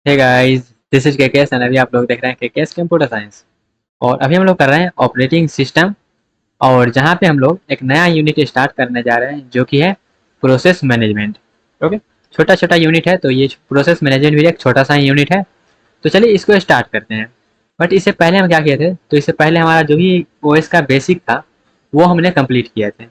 Hey guys, this is KKS and अभी आप लोग देख रहे हैं केकेएस कंप्यूटर साइंस। और अभी हम लोग कर रहे हैं ऑपरेटिंग सिस्टम। और जहाँ पे हम लोग एक नया यूनिट स्टार्ट करने जा रहे हैं जो कि है प्रोसेस मैनेजमेंट। ओके, छोटा छोटा यूनिट है तो ये प्रोसेस मैनेजमेंट भी एक छोटा सा यूनिट है। तो चलिए इसको स्टार्ट करते हैं। बट इससे पहले हम क्या किए थे, तो इससे पहले हमारा जो भी ओएस का बेसिक था वो हमने कंप्लीट किया थे।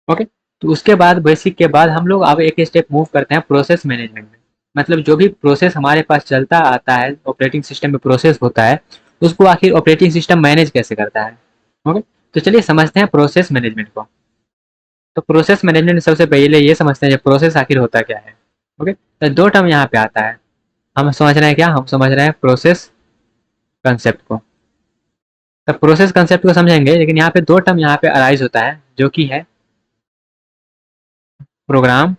ओके, तो उसके बाद बेसिक के बाद हम लोग अब एक स्टेप मूव करते हैं प्रोसेस मैनेजमेंट में। मतलब जो भी प्रोसेस हमारे पास चलता आता है ऑपरेटिंग सिस्टम में प्रोसेस होता है, उसको आखिर ऑपरेटिंग सिस्टम मैनेज कैसे करता है। ओके, तो चलिए समझते हैं प्रोसेस मैनेजमेंट को। तो प्रोसेस मैनेजमेंट में सबसे पहले ये समझते हैं प्रोसेस आखिर होता क्या है। ओके, तो दो टर्म यहाँ पे आता है। हम समझ रहे हैं क्या, हम समझ रहे हैं प्रोसेस कंसेप्ट को। तो प्रोसेस कंसेप्ट को समझेंगे, लेकिन यहाँ पे दो टर्म यहाँ पे अराइज होता है जो कि है प्रोग्राम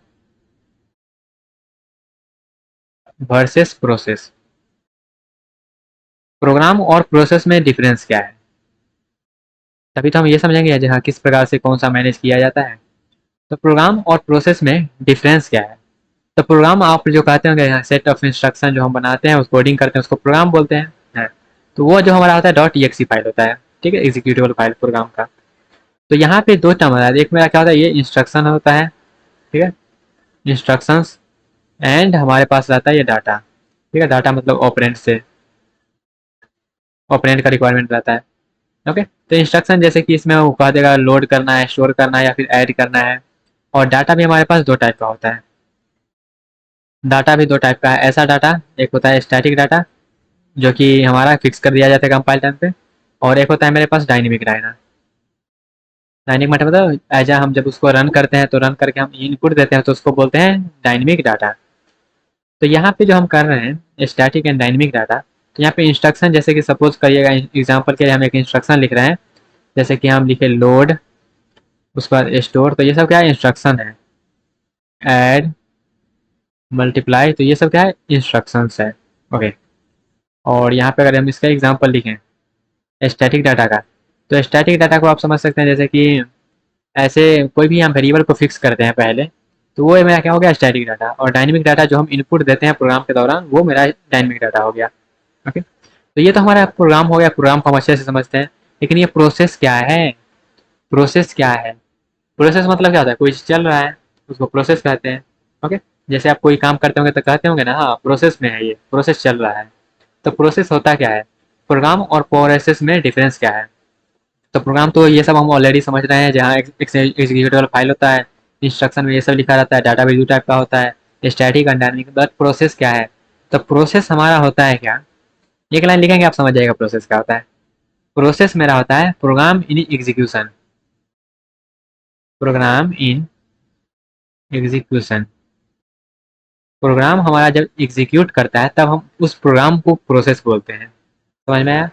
वर्सेस प्रोसेस। प्रोग्राम और प्रोसेस में डिफरेंस क्या है, तभी तो हम ये समझेंगे जहाँ किस प्रकार से कौन सा मैनेज किया जाता है। तो प्रोग्राम और प्रोसेस में डिफरेंस क्या है। तो प्रोग्राम आप जो कहते होंगे यहाँ सेट ऑफ इंस्ट्रक्शन जो हम बनाते हैं, उसको कोडिंग करते हैं, उसको प्रोग्राम बोलते हैं है। तो वो जो हमारा होता है डॉट ई फाइल होता है, ठीक है, एग्जीक्यूटेबल फाइल प्रोग्राम का। तो यहाँ पे दो टर्म होता है, एक मेरा क्या होता है, ये इंस्ट्रक्शन होता है, ठीक है, इंस्ट्रक्शंस। एंड हमारे पास रहता है ये डाटा, ठीक है, डाटा मतलब ऑपरेंड से, ऑपरेंड का रिक्वायरमेंट रहता है। ओके, तो इंस्ट्रक्शन जैसे कि इसमें वो कह देगा लोड करना है, स्टोर करना है या फिर ऐड करना है। और डाटा भी हमारे पास दो टाइप का होता है। डाटा भी दो टाइप का है, ऐसा डाटा एक होता है स्टैटिक डाटा जो कि हमारा फिक्स कर दिया जाता है कंपाइल टाइम पे। और एक होता है मेरे पास डायनेमिक डाटा। डायनेमिक मतलब एज हम जब उसको रन करते हैं तो रन करके हम इनपुट देते हैं तो उसको बोलते हैं डायनेमिक डाटा। तो यहाँ पे जो हम कर रहे हैं स्टैटिक एंड डायनेमिक डाटा, तो यहाँ पे इंस्ट्रक्शन जैसे कि सपोज करिएगा एग्जाम्पल के लिए हम एक इंस्ट्रक्शन लिख रहे हैं, जैसे कि हम लिखे लोड, उसके बाद स्टोर, तो ये सब क्या है, इंस्ट्रक्शन है। ऐड, मल्टीप्लाई, तो ये सब क्या है, इंस्ट्रक्शंस है। ओके, और यहाँ पे अगर हम इसका एग्जांपल लिखें स्टैटिक डाटा का, तो स्टैटिक डाटा को आप समझ सकते हैं जैसे कि ऐसे कोई भी हम वेरिएबल को फिक्स करते हैं पहले, तो वो मेरा क्या हो गया, स्टैटिक डाटा। और डायनेमिक डाटा जो हम इनपुट देते हैं प्रोग्राम के दौरान, वो मेरा डायनेमिक डाटा हो गया। ओके, तो ये तो हमारा प्रोग्राम हो गया, प्रोग्राम को हम अच्छे से समझते हैं। लेकिन ये प्रोसेस क्या है, प्रोसेस क्या है। प्रोसेस मतलब क्या होता है, कोई चल रहा है उसको प्रोसेस कहते हैं। ओके, जैसे आप कोई काम करते होंगे तो कहते होंगे ना, हाँ प्रोसेस में है, ये प्रोसेस चल रहा है। तो प्रोसेस होता क्या है, प्रोग्राम और प्रोसेस में डिफरेंस क्या है। तो प्रोग्राम तो ये सब हम ऑलरेडी समझ रहे हैं, जहाँ एग्जीक्यूटेबल फाइल होता है, इंस्ट्रक्शन में ये सब लिखा रहता है, डाटा बेस टाइप का होता है, static and dynamic. But process क्या है, तो प्रोसेस हमारा होता है क्या, एक लाइन लिखेंगे आप समझ जाएगा प्रोसेस क्या होता है। प्रोसेस मेरा होता है program in execution, program in execution. Program हमारा जब एग्जीक्यूट करता है तब हम उस प्रोग्राम को प्रोसेस बोलते हैं। समझ में आया,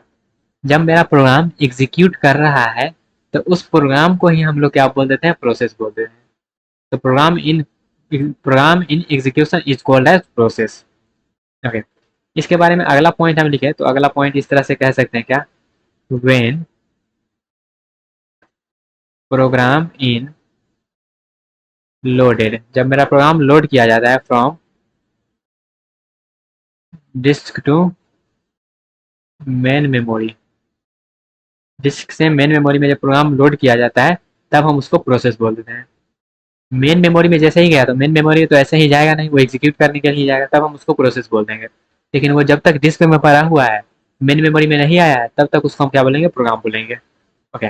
जब मेरा प्रोग्राम एग्जीक्यूट कर रहा है तो उस प्रोग्राम को ही हम लोग क्या बोल देते हैं, प्रोसेस बोल देते हैं। तो program in execution is called as process. Okay, इसके बारे में अगला पॉइंट हम लिखे तो अगला पॉइंट इस तरह से कह सकते हैं क्या, व्हेन प्रोग्राम इन लोडेड, जब मेरा प्रोग्राम लोड किया जाता है from disk to main memory, disk से मेन मेमोरी में जब प्रोग्राम लोड किया जाता है तब हम उसको प्रोसेस बोल देते हैं। मेन मेमोरी में जैसे ही गया तो मेन मेमोरी तो ऐसे ही जाएगा नहीं, वो एग्जीक्यूट करने के लिए जाएगा, तब हम उसको प्रोसेस बोल देंगे। लेकिन वो जब तक डिस्क में पड़ा हुआ है, मेन मेमोरी में नहीं आया है, तब तक उसको हम क्या बोलेंगे, प्रोग्राम बोलेंगे। ओके,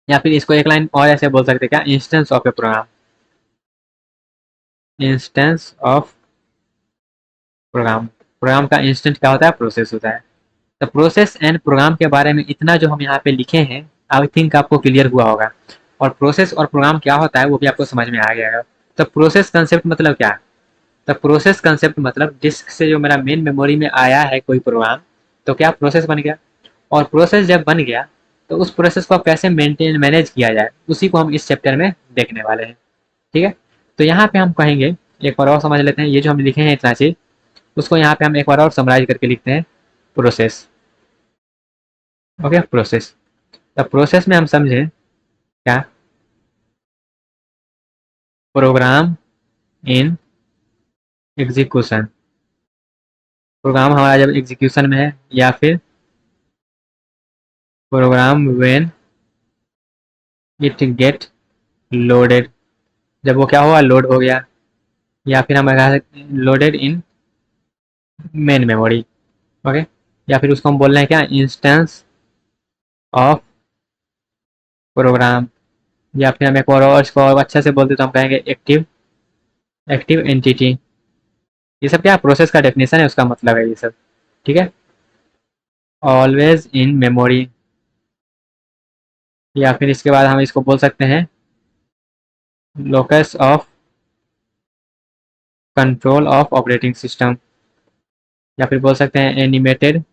या फिर इसको एक लाइन और ऐसे बोल सकते हैं क्या, instance of a program, instance of program. Program का इंस्टेंस क्या होता है, प्रोसेस होता है। तो प्रोसेस एंड प्रोग्राम के बारे में इतना जो हम यहाँ पे लिखे हैं, आई थिंक आपको क्लियर हुआ होगा। और प्रोसेस और प्रोग्राम क्या होता है वो भी आपको समझ में आ गया है। तो प्रोसेस कंसेप्ट मतलब क्या है, तो प्रोसेस कंसेप्ट मतलब डिस्क से जो मेरा मेन मेमोरी में आया है कोई प्रोग्राम, तो क्या प्रोसेस बन गया। और प्रोसेस जब बन गया तो उस प्रोसेस को कैसे मेंटेन मैनेज किया जाए, उसी को हम इस चैप्टर में देखने वाले हैं। ठीक है, तो यहाँ पे हम कहेंगे, एक बार और समझ लेते हैं, ये जो हम लिखे हैं इतना चीज, उसको यहाँ पे हम एक बार और समराइज करके लिखते हैं, प्रोसेस। Okay, process. तो प्रोसेस में हम समझे क्या, प्रोग्राम इन एग्जीक्यूशन, प्रोग्राम हमारा जब एग्जीक्यूशन में है, या फिर program when it get loaded, जब वो क्या हुआ, लोड हो गया, या फिर हम लगा सकते हैं loaded in main memory. Okay, या फिर उसको हम बोल रहे हैं क्या, इंस्टेंस ऑफ प्रोग्राम, या फिर हम एक और इसको और अच्छे से बोलते तो हम कहेंगे एक्टिव एक्टिव एंटिटी। ये सब क्या प्रोसेस का डेफिनेशन है, उसका मतलब है ये सब। ठीक है, ऑलवेज इन मेमोरी, या फिर इसके बाद हम इसको बोल सकते हैं locus of control of operating system, या फिर बोल सकते हैं एनिमेटेड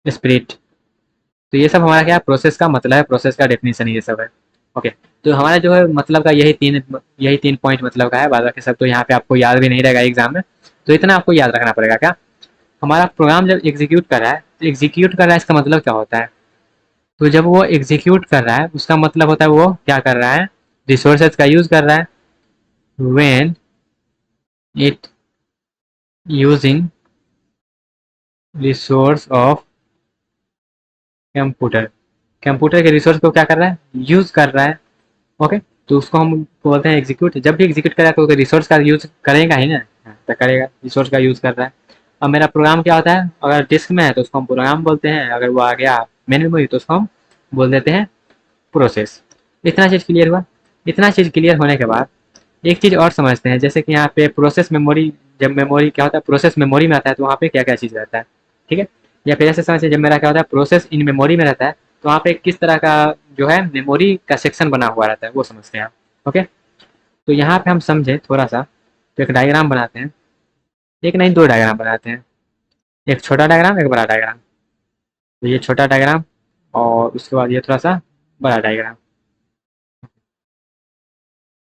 स्पिरिट। तो ये सब हमारा क्या प्रोसेस का मतलब है, प्रोसेस का डेफिनेशन ये सब है। ओके, तो हमारा जो है मतलब का यही तीन पॉइंट मतलब का है, बाकी सब तो यहाँ पे आपको याद भी नहीं रहेगा एग्जाम में। तो इतना आपको याद रखना पड़ेगा क्या, हमारा प्रोग्राम जब एग्जीक्यूट कर रहा है, तो एग्जीक्यूट कर रहा है इसका मतलब क्या होता है, तो जब वो एग्जीक्यूट कर रहा है उसका मतलब होता है वो क्या कर रहा है, रिसोर्सेज का यूज कर रहा है। When it using resource of computer, computer के रिसोर्स को क्या कर रहा है, यूज कर रहा है। ओके, तो उसको हम बोलते हैं एग्जीक्यूट। जब भी एग्जीक्यूट करेगा तो रिसोर्स का यूज करेगा ही ना, हाँ, तो करेगा, रिसोर्स का यूज कर रहा है। अब मेरा प्रोग्राम क्या होता है, अगर डिस्क में है तो उसको हम प्रोग्राम बोलते हैं, अगर वो आ गया मेन मेमोरी तो उसको हम बोल देते हैं प्रोसेस। इतना चीज़ क्लियर हुआ। इतना चीज़ क्लियर होने के बाद एक चीज़ और समझते हैं, जैसे कि यहाँ पे प्रोसेस मेमोरी, जब मेमोरी क्या होता है प्रोसेस मेमोरी में आता है तो वहाँ पे क्या क्या चीज़ रहता है। ठीक है, या फिर ऐसे समझिए जब मेरा क्या होता है प्रोसेस इन मेमोरी में रहता है तो वहाँ पे किस तरह का जो है मेमोरी का सेक्शन बना हुआ रहता है, वो समझते हैं आप। ओके, तो यहाँ पे हम समझे थोड़ा सा, तो एक डायग्राम बनाते हैं, एक नहीं दो डायग्राम बनाते हैं, एक छोटा डायग्राम एक बड़ा डायग्राम। तो ये छोटा डायग्राम और उसके बाद ये थोड़ा सा बड़ा डायग्राम,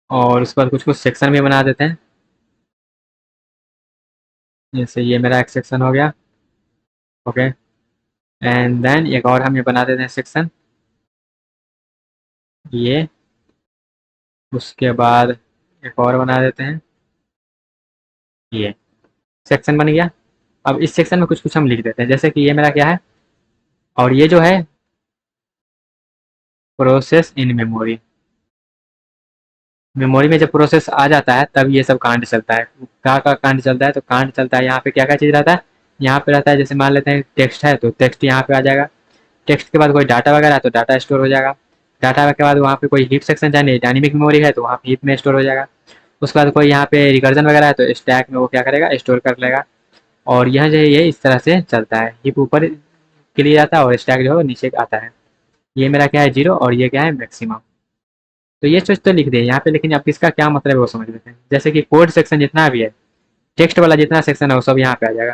और उसके बाद कुछ कुछ सेक्शन भी बना देते हैं। जैसे ये मेरा एक सेक्शन हो गया। ओके, एंड देन एक और हम ये बना देते हैं सेक्शन, ये उसके बाद एक और बना देते हैं, ये सेक्शन बन गया। अब इस सेक्शन में कुछ कुछ हम लिख देते हैं, जैसे कि ये मेरा क्या है, और ये जो है प्रोसेस इन मेमोरी, मेमोरी में जब प्रोसेस आ जाता है तब ये सब कांड चलता है। क्या का कांड चलता है, तो कांड चलता है यहाँ पे क्या क्या चीज़ रहता है, यहाँ पे रहता है जैसे मान लेते हैं टेक्स्ट है तो टेक्स्ट यहाँ पे आ जाएगा, टेक्स्ट के बाद कोई डाटा वगैरह है तो डाटा स्टोर हो जाएगा, डाटा के बाद वहाँ पे कोई हीप सेक्शन जाने डायनेमिक मेमोरी है तो वहाँ पे हीप में स्टोर हो जाएगा। उसके बाद कोई यहाँ पे रिकर्जन वगैरह है तो स्टैक में वो क्या करेगा, स्टोर कर लेगा। और यह जो है ये इस तरह से चलता है, हीप ऊपर के लिए जाता है और स्टैक जो है नीचे आता है। ये मेरा क्या है जीरो और ये क्या है मैक्सिमम। तो ये चीज़ तो लिख दिए यहाँ पे, लेकिन अब इसका क्या मतलब है वो समझ लेते हैं। जैसे कि कोड सेक्शन जितना भी है, टेक्स्ट वाला जितना सेक्शन है वो सब यहाँ पे आ जाएगा,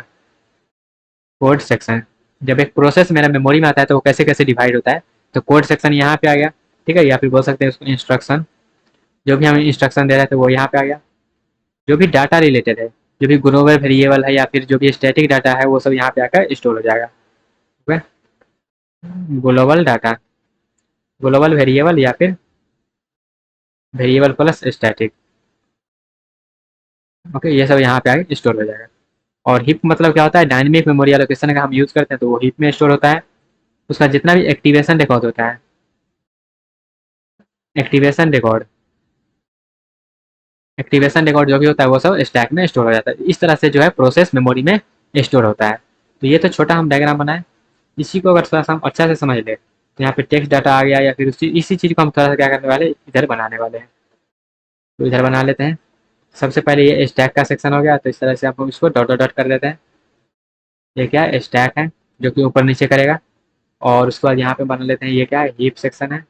कोड सेक्शन। जब एक प्रोसेस मेरा मेमोरी में आता है तो वो कैसे कैसे डिवाइड होता है, तो कोड सेक्शन यहाँ पे आ गया। ठीक है, या फिर बोल सकते हैं उसको इंस्ट्रक्शन, जो भी हम इंस्ट्रक्शन दे रहे थे वो यहाँ पे आ गया। जो भी डाटा रिलेटेड है, जो भी ग्लोबल वेरिएबल है या फिर जो भी स्टैटिक डाटा है वो सब यहाँ पे आकर स्टोर हो जाएगा। ठीक है, ग्लोबल डाटा, ग्लोबल वेरिएबल या फिर वेरिएबल प्लस स्टैटिक। ओके, ये सब यहाँ पे आके स्टोर हो जाएगा। और हिप मतलब क्या होता है, डायनेमिक मेमोरी एलोकेशन का हम यूज करते हैं तो वो हिप में स्टोर होता है। उसका जितना भी एक्टिवेशन रिकॉर्ड होता है, एक्टिवेशन रिकॉर्ड, एक्टिवेशन रिकॉर्ड जो भी होता है वो सब स्टैक में स्टोर हो जाता है। इस तरह से जो है प्रोसेस मेमोरी में स्टोर होता है। तो ये तो छोटा हम डायग्राम बनाए, इसी को अगर थोड़ा सा हम अच्छा से समझ ले तो यहाँ पे टेक्स्ट डाटा आ गया, या फिर इसी चीज़ को हम थोड़ा सा क्या करने वाले इधर बनाने वाले हैं। तो इधर बना लेते हैं। सबसे पहले ये स्टैक का सेक्शन हो गया, तो इस तरह से आप इसको डॉट डॉट डॉट कर देते हैं। ये क्या है, स्टैक है जो कि ऊपर नीचे करेगा। और उसके बाद यहाँ पे बना लेते हैं, ये क्या है, हीप सेक्शन है।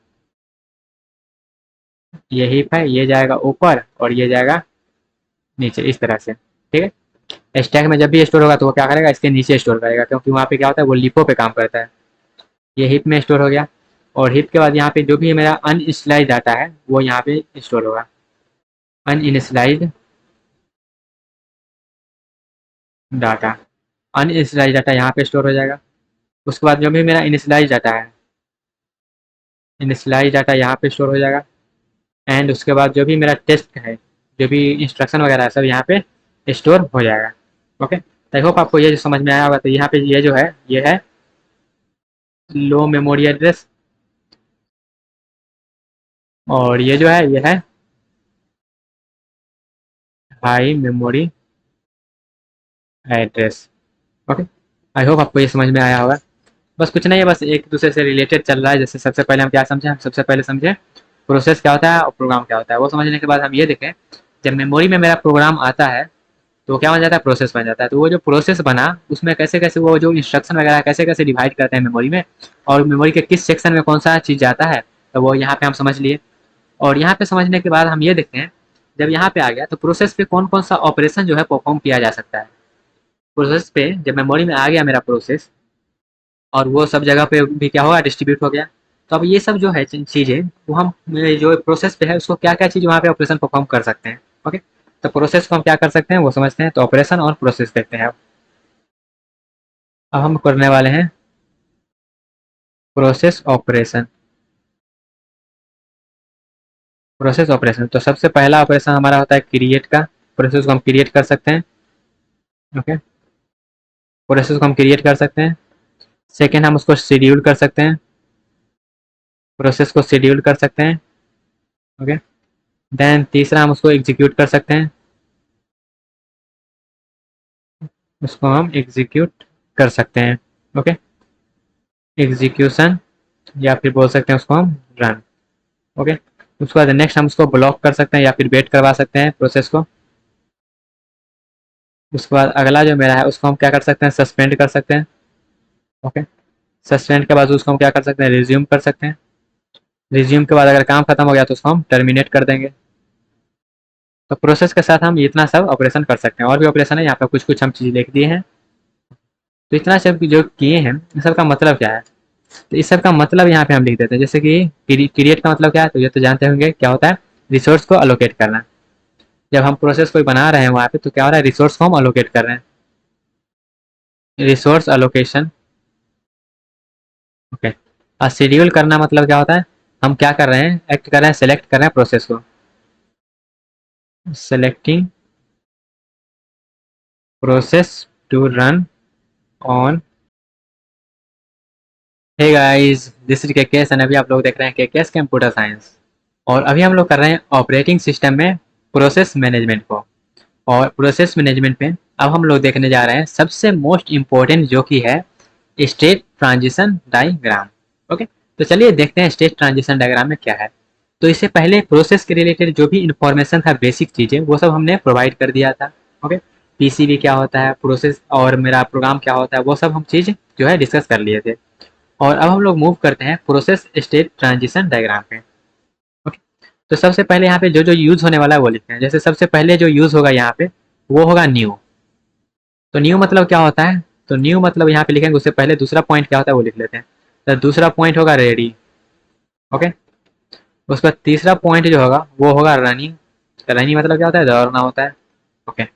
ये हीप है, ये जाएगा ऊपर और ये जाएगा नीचे इस तरह से। ठीक है, स्टैक में जब भी स्टोर होगा तो वो क्या करेगा, इसके नीचे स्टोर करेगा, क्योंकि वहाँ पे क्या होता है वो लिपो पे काम करता है। ये हीप में स्टोर हो गया। और हीप के बाद यहाँ पे जो भी मेरा अनइनिशियलाइज डाटा है वो यहाँ पे स्टोर होगा, अनइनिशियलाइज डाटा, अनइनिशियलाइज डाटा यहाँ पे स्टोर हो जाएगा। उसके बाद जो भी मेरा इनिशियलाइज डाटा है, इनिशियलाइज डाटा यहाँ पे स्टोर हो जाएगा। एंड उसके बाद जो भी मेरा टेस्ट है, जो भी इंस्ट्रक्शन वगैरह है सब यहाँ पे स्टोर हो जाएगा। ओके, तो आई होप आपको ये जो समझ में आया होगा। तो यहाँ पे ये जो है ये है लो मेमोरी एड्रेस, और ये जो है ये है high memory address. Okay, I hope आपको ये समझ में आया होगा। बस कुछ नहीं है, बस एक दूसरे से रिलेटेड चल रहा है। जैसे सबसे पहले हम क्या समझे, हम सबसे पहले समझे प्रोसेस क्या होता है और प्रोग्राम क्या होता है। वो समझने के बाद हम ये देखें, जब मेमोरी में मेरा प्रोग्राम आता है तो क्या बन जाता है, प्रोसेस बन जाता है। तो वो जो प्रोसेस बना उसमें कैसे कैसे वो जो इंस्ट्रक्शन वगैरह कैसे कैसे डिवाइड करते हैं मेमोरी में, और मेमोरी के किस सेक्शन में कौन सा चीज़ जाता है, तो वो यहाँ पे हम समझ लिए। और यहाँ पे समझने के बाद हम ये देखते हैं, जब यहाँ पे आ गया तो प्रोसेस पे कौन कौन सा ऑपरेशन जो है परफॉर्म किया जा सकता है। प्रोसेस पे जब मेमोरी में आ गया मेरा प्रोसेस, और वो सब जगह पे भी क्या होगा, डिस्ट्रीब्यूट हो गया। तो अब ये सब जो है चीज़ें, वो हम जो प्रोसेस पे है उसको क्या क्या चीज़ वहाँ पे ऑपरेशन परफॉर्म कर सकते हैं। ओके, तो प्रोसेस को हम क्या कर सकते हैं वो समझते हैं। तो ऑपरेशन और प्रोसेस देखते हैं। अब हम करने वाले हैं प्रोसेस ऑपरेशन। प्रोसेस ऑपरेशन, तो सबसे पहला ऑपरेशन हमारा होता है क्रिएट का। प्रोसेस को हम क्रिएट कर सकते हैं। ओके, प्रोसेस को हम क्रिएट कर सकते हैं। सेकेंड, हम उसको शेड्यूल कर सकते हैं। प्रोसेस को शेड्यूल कर सकते हैं। ओके, देन तीसरा हम उसको एग्जीक्यूट कर सकते हैं। उसको हम एग्जीक्यूट कर सकते हैं। ओके, एग्जीक्यूशन, या फिर बोल सकते हैं उसको हम रन। ओके, उसके बाद नेक्स्ट हम उसको ब्लॉक कर सकते हैं या फिर वेट करवा सकते हैं प्रोसेस को। उसके बाद अगला जो मेरा है उसको हम क्या कर सकते हैं, सस्पेंड कर सकते हैं। ओके, सस्पेंड के बाद उसको हम क्या कर सकते हैं, रिज्यूम कर सकते हैं। रिज्यूम के बाद अगर काम खत्म हो गया तो उसको हम टर्मिनेट कर देंगे। तो प्रोसेस के साथ हम इतना सब ऑपरेशन कर सकते हैं। और भी ऑपरेशन है यहाँ पे, कुछ कुछ हम चीज़ लिख दिए हैं। तो इतना सब जो किए हैं इन सब का मतलब क्या है, तो इस सब का मतलब यहाँ पे हम लिख देते हैं। जैसे कि क्रिएट का मतलब क्या है, तो ये तो जानते होंगे क्या होता है, रिसोर्स को अलोकेट करना। जब हम प्रोसेस कोई बना रहे हैं वहाँ पे, तो क्या हो रहा है, रिसोर्स को हम अलोकेट कर रहे हैं, रिसोर्स अलोकेशन। ओके, और शेड्यूल करना मतलब क्या होता है, हम क्या कर रहे हैं, एक्ट कर रहे हैं, सेलेक्ट कर रहे हैं प्रोसेस को, selecting process to run on. Hey guys, this is KKS and अभी आप लोग देख रहे हैं केकेएस कंप्यूटर साइंस। और अभी हम लोग कर रहे हैं ऑपरेटिंग सिस्टम में प्रोसेस मैनेजमेंट को। और प्रोसेस मैनेजमेंट में अब हम लोग देखने जा रहे हैं सबसे मोस्ट इम्पोर्टेंट जो कि है स्टेट ट्रांजिशन डायग्राम। ओके, तो चलिए देखते हैं स्टेट ट्रांजिशन डायग्राम में क्या है। तो इससे पहले प्रोसेस के रिलेटेड जो भी इंफॉर्मेशन था, बेसिक चीज़ें, वो सब हमने प्रोवाइड कर दिया था। ओके, पीसीबी क्या होता है, प्रोसेस और मेरा प्रोग्राम क्या होता है, वो सब हम चीज़ जो है डिस्कस कर लिए थे। और अब हम लोग मूव करते हैं प्रोसेस स्टेट ट्रांजिशन डायग्राम पे। ओके, तो सबसे पहले यहाँ पे जो जो यूज होने वाला है वो लिखते हैं। जैसे सबसे पहले जो यूज होगा यहाँ पे वो होगा न्यू। तो न्यू मतलब क्या होता है, तो न्यू मतलब यहाँ पे लिखेंगे, उससे पहले दूसरा पॉइंट क्या होता है वो लिख लेते हैं। तो दूसरा पॉइंट होगा रेडी। ओके, उसका तीसरा पॉइंट जो होगा वो होगा रनिंग। रनिंग मतलब क्या होता है, दौड़ना होता है। ओके,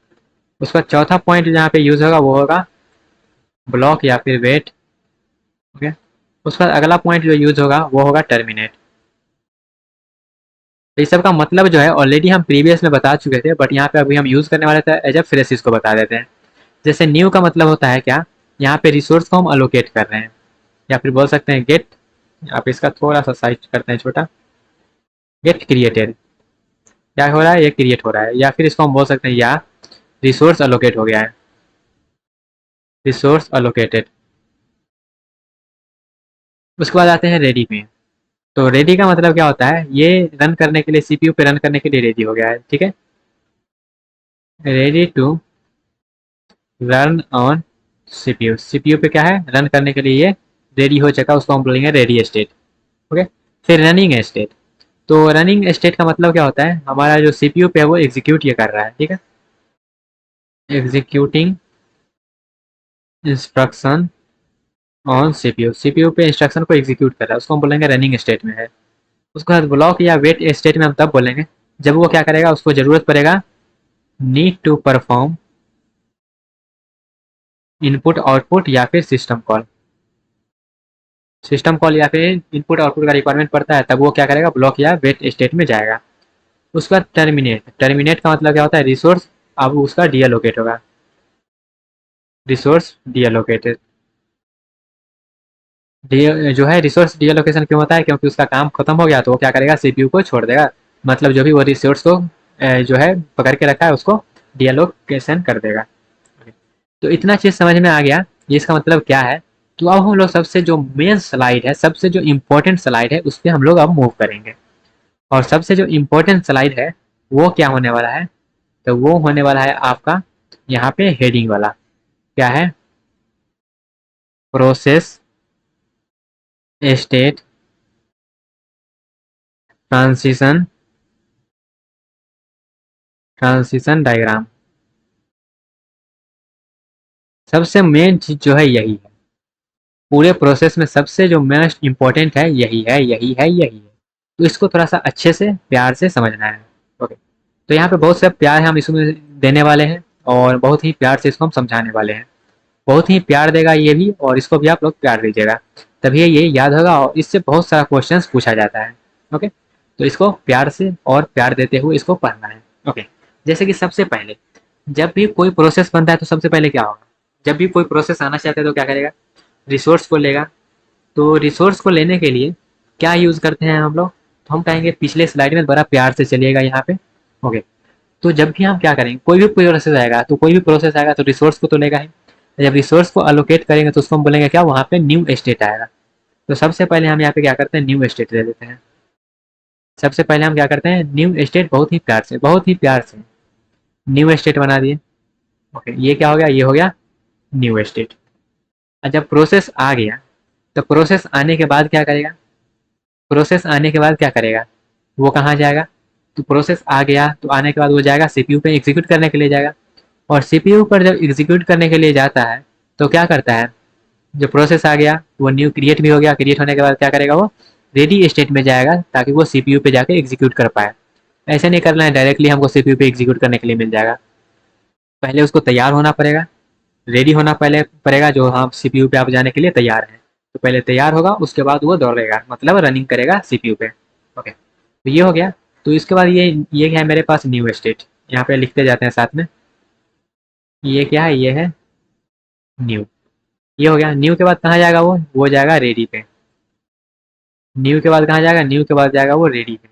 उसका चौथा पॉइंट जहाँ पे यूज होगा वो होगा ब्लॉक या फिर वेट। ओके, उसका अगला पॉइंट जो यूज होगा वो होगा टर्मिनेट। तो इस सब का मतलब जो है ऑलरेडी हम प्रीवियस में बता चुके थे, बट यहाँ पे अभी हम यूज करने वाले थे एज ए फ्रेश, इसको बता देते हैं। जैसे न्यू का मतलब होता है क्या, यहाँ पे रिसोर्स को हम अलोकेट कर रहे हैं, या फिर बोल सकते हैं गेट। आप इसका थोड़ा सा साइज करते हैं छोटा, गेट क्रिएटेड। क्या हो रहा है, ये क्रिएट हो रहा है, या फिर इसको हम बोल सकते हैं या रिसोर्स अलोकेट हो गया है, रिसोर्स अलोकेटेड। उसके बाद आते हैं रेडी पे। तो रेडी का मतलब क्या होता है, ये रन करने के लिए, सीपीयू पे रन करने के लिए रेडी हो गया है। ठीक है, ready to run on CPU. CPU पे क्या है, रन करने के लिए ये रेडी हो चुका, उसको हम बोलेंगे रेडी स्टेट। ओके, फिर रनिंग स्टेट। तो रनिंग स्टेट का मतलब क्या होता है, हमारा जो सीपीयू पे है वो एग्जीक्यूट ये कर रहा है। ठीक है, executing instruction on CPU. CPU पे इंस्ट्रक्शन को एग्जीक्यूट कर रहा है, उसको हम बोलेंगे रनिंग स्टेट में है। उसके बाद ब्लॉक या वेट स्टेट में हम तब बोलेंगे जब वो क्या करेगा, उसको जरूरत पड़ेगा need to perform input output या फिर सिस्टम कॉल। सिस्टम कॉल या फिर इनपुट आउटपुट का रिक्वायरमेंट पड़ता है, तब वो क्या करेगा, ब्लॉक या वेट स्टेट में जाएगा। उसके बाद टर्मिनेट। टर्मिनेट का मतलब क्या होता है, रिसोर्स अब उसका डीएलोकेट होगा। रिसोर्स डीएलोकेटेड। जो है रिसोर्स डीएलोकेशन क्यों होता है, क्योंकि उसका काम खत्म हो गया तो वो क्या करेगा, सीपीयू को छोड़ देगा। मतलब जो भी वो रिसोर्स को जो है पकड़ के रखा है उसको डीएलोकेशन कर देगा। तो इतना चीज समझ में आ गया, ये इसका मतलब क्या है। तो अब हम लोग सबसे जो मेन स्लाइड है, सबसे जो इम्पोर्टेंट स्लाइड है, उस पर हम लोग अब मूव करेंगे। और सबसे जो इम्पोर्टेंट स्लाइड है वो क्या होने वाला है, तो वो होने वाला है आपका यहाँ पे हेडिंग वाला। क्या है, process state transition transition diagram. सबसे मेन चीज जो है यही है, पूरे प्रोसेस में सबसे जो मोस्ट इम्पोर्टेंट है यही है, यही है, यही है। तो इसको थोड़ा सा अच्छे से प्यार से समझना है। ओके, तो यहाँ पे बहुत से प्यार हम इसमें देने वाले हैं और बहुत ही प्यार से इसको हम समझाने वाले हैं। बहुत ही प्यार देगा ये भी, और इसको भी आप लोग प्यार दीजिएगा, तभी ये याद होगा और इससे बहुत सारा क्वेश्चंस पूछा जाता है। ओके, तो इसको प्यार से और प्यार देते हुए इसको पढ़ना है। ओके, जैसे कि सबसे पहले जब भी कोई प्रोसेस बनता है तो सबसे पहले क्या होगा, जब भी कोई प्रोसेस आना चाहता है तो क्या करेगा, रिसोर्स को लेगा। तो रिसोर्स को लेने के लिए क्या यूज करते हैं हम लोग, तो हम कहेंगे पिछले स्लाइड में बड़ा प्यार से चलिएगा यहाँ पे। ओके, तो जब भी हम क्या करेंगे, कोई भी प्रोसेस आएगा तो कोई भी प्रोसेस आएगा तो रिसोर्स को तो लेगा ही। जब रिसोर्स को अलोकेट करेंगे तो उसको हम बोलेंगे क्या, वहाँ पे न्यू स्टेट आएगा। तो सबसे पहले हम यहाँ पे क्या करते हैं, न्यू स्टेट दे देते हैं। सबसे पहले हम क्या करते हैं, न्यू स्टेट, बहुत ही प्यार से, बहुत ही प्यार से न्यू स्टेट बना दिए। ओके, ये क्या हो गया, ये हो गया न्यू स्टेट। और जब प्रोसेस आ गया तो प्रोसेस आने के बाद क्या करेगा, प्रोसेस आने के बाद क्या करेगा, वो कहाँ जाएगा, तो प्रोसेस आ गया तो आने के बाद वो जाएगा सीपीयू पे एग्जीक्यूट करने के लिए जाएगा। और सीपीयू पर जब एग्जीक्यूट करने के लिए जाता है तो क्या करता है, जो प्रोसेस आ गया वो न्यू क्रिएट भी हो गया, क्रिएट होने के बाद क्या करेगा, वो रेडी स्टेट में जाएगा ताकि वो सीपीयू पे जाके एग्जीक्यूट कर पाए। ऐसे नहीं करना है डायरेक्टली हमको सीपीयू पे एग्जीक्यूट करने के लिए मिल जाएगा, पहले उसको तैयार होना पड़ेगा, रेडी होना पहले पड़ेगा, जो हाँ सीपीयू पे आप जाने के लिए तैयार हैं। तो पहले तैयार होगा, उसके बाद वो दौड़ेगा, मतलब रनिंग करेगा सीपीयू पे। ओके, तो ये हो गया। तो इसके बाद ये है मेरे पास न्यू स्टेट, यहाँ पे लिखते जाते हैं साथ में। ये क्या है, ये है न्यू। ये हो गया, न्यू के बाद कहाँ जाएगा, वो जाएगा रेडी पे। न्यू के बाद कहाँ जाएगा, न्यू के बाद जाएगा वो रेडी पे।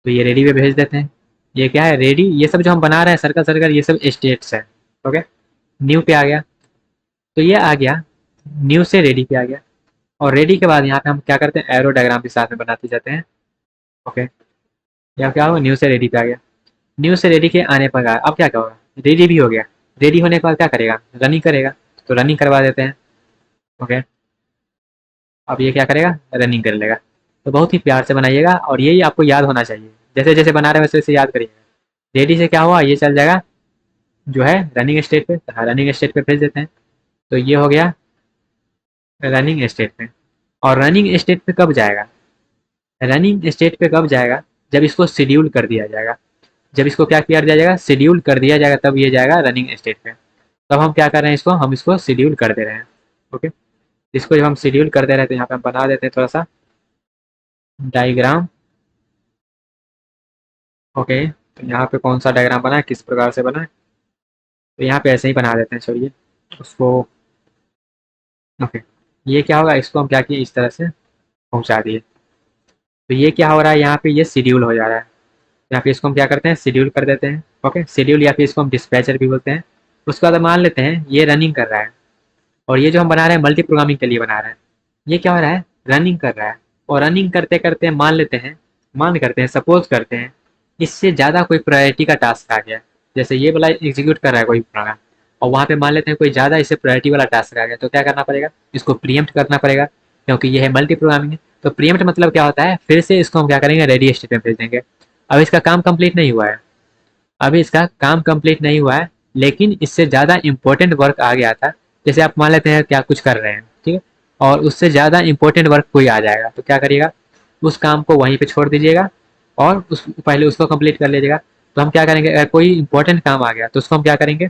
तो ये रेडी पे भेज देते हैं। ये क्या है, रेडी, ये सब जो हम बना रहे हैं सर्कल सर्कल, ये सब स्टेट्स है। ओके, न्यू पे आ गया, तो ये आ गया, न्यू से रेडी पे आ गया। और रेडी के बाद यहाँ पे हम क्या करते हैं, एरो डायग्राम भी साथ में बनाते जाते हैं। ओके, यहाँ क्या होगा, न्यू से रेडी पे आ गया। न्यू से रेडी के आने पर अब क्या क्या होगा, रेडी भी हो गया। रेडी होने के बाद क्या करेगा, रनिंग करेगा। तो रनिंग करवा देते हैं। ओके, अब ये क्या करेगा, रनिंग कर लेगा। तो बहुत ही प्यार से बनाइएगा और यही आपको याद होना चाहिए, जैसे जैसे बना रहे हैं वैसे वैसे याद करिएगा। रेडी से क्या हुआ, ये चल जाएगा जो है रनिंग स्टेट पे, हाँ रनिंग स्टेट पे भेज देते हैं। तो ये हो गया रनिंग स्टेट पे। और रनिंग स्टेट पे कब जाएगा, रनिंग स्टेट पे कब जाएगा, जब इसको शेड्यूल कर दिया जाएगा। जब इसको क्या किया दिया जाएगा, शेड्यूल कर दिया जाएगा, तब ये जाएगा रनिंग स्टेट पे। तब हम क्या कर रहे हैं, इसको हम इसको शेड्यूल कर दे रहे हैं। ओके, इसको जब हम शेड्यूल कर दे रहे हैं तो यहाँ पे हम बना देते हैं थोड़ा सा डायग्राम। ओके, तो यहाँ पे कौन सा डायग्राम बना है, किस प्रकार से बना है, तो यहाँ पे ऐसे ही बना देते हैं, छोड़िए उसको। ओके, ये क्या होगा, इसको हम क्या किए, इस तरह से पहुँचा दिए। तो ये क्या हो रहा है, यहाँ पे ये शेड्यूल हो जा रहा है। यहाँ पे इसको हम क्या करते हैं, शेड्यूल कर देते हैं। ओके, शेड्यूल या फिर इसको हम डिस्पैचर भी बोलते हैं। उसके बाद मान लेते हैं ये रनिंग कर रहा है, और ये जो हम बना रहे हैं मल्टी प्रोग्रामिंग के लिए बना रहे हैं, ये क्या हो रहा है, रनिंग कर रहा है। और रनिंग करते करते मान लेते हैं, मान करते हैं, सपोज करते हैं इससे ज़्यादा कोई प्रायोरिटी का टास्क आ गया। जैसे ये वाला एग्जीक्यूट कर रहा है कोई प्रोग्राम, और वहाँ पे मान लेते हैं कोई ज़्यादा इससे प्रायोरिटी वाला टास्क आ गया, तो क्या करना पड़ेगा, इसको प्रीएम्प्ट करना पड़ेगा, क्योंकि ये है मल्टी प्रोग्रामिंग है। तो प्रीएम्प्ट मतलब क्या होता है, फिर से इसको हम क्या करेंगे, रेडी स्टेट में भेज देंगे। अब इसका काम कंप्लीट नहीं हुआ है, अभी इसका काम कंप्लीट नहीं हुआ है, लेकिन इससे ज़्यादा इंपॉर्टेंट वर्क आ गया था। जैसे आप मान लेते हैं क्या कुछ कर रहे हैं, ठीक है, और उससे ज़्यादा इंपॉर्टेंट वर्क कोई आ जाएगा, तो क्या करिएगा, उस काम को वहीं पे छोड़ दीजिएगा और उस पहले उसको कंप्लीट कर लीजिएगा। तो हम क्या करेंगे, अगर कोई इंपॉर्टेंट काम आ गया तो उसको हम क्या करेंगे,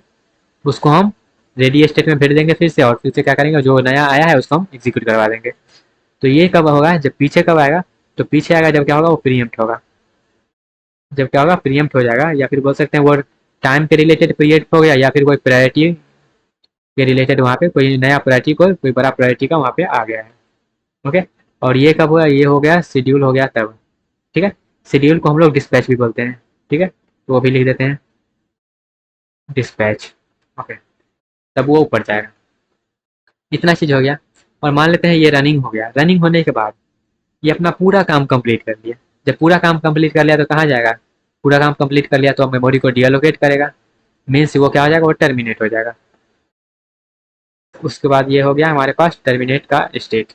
उसको हम रेडी स्टेट में भेज देंगे फिर से, और फिर से क्या करेंगे, जो नया आया है उसको हम एग्जीक्यूट करवा देंगे। तो ये कब होगा, जब पीछे कब आएगा, तो पीछे आएगा जब क्या होगा, वो प्रीएम्प्ट होगा। जब क्या होगा, प्रीएम्प्ट हो जाएगा, या फिर बोल सकते हैं वो टाइम के रिलेटेड प्रीएम्प्ट हो गया, या फिर कोई प्रायोरिटी के रिलेटेड वहाँ पे कोई नया प्रायोरिटी कोई बड़ा प्रायोरिटी का वहाँ पे आ गया है। ओके, और ये कब हुआ, ये हो गया शेड्यूल हो गया तब। ठीक है, शेड्यूल को हम लोग डिस्पैच भी बोलते हैं। ठीक है, तो वो भी लिख देते हैं डिस्पैच। ओके, तब वो ऊपर जाएगा। इतना चीज़ हो गया। और मान लेते हैं ये रनिंग हो गया। रनिंग होने के बाद ये अपना पूरा काम कंप्लीट कर लिया। जब पूरा काम कंप्लीट कर लिया तो कहाँ जाएगा, पूरा काम कंप्लीट कर लिया तो मेमोरी को डीएलोकेट करेगा। मीन्स वो क्या हो जाएगा, वो टर्मिनेट हो जाएगा। उसके बाद ये हो गया हमारे पास टर्मिनेट का स्टेट।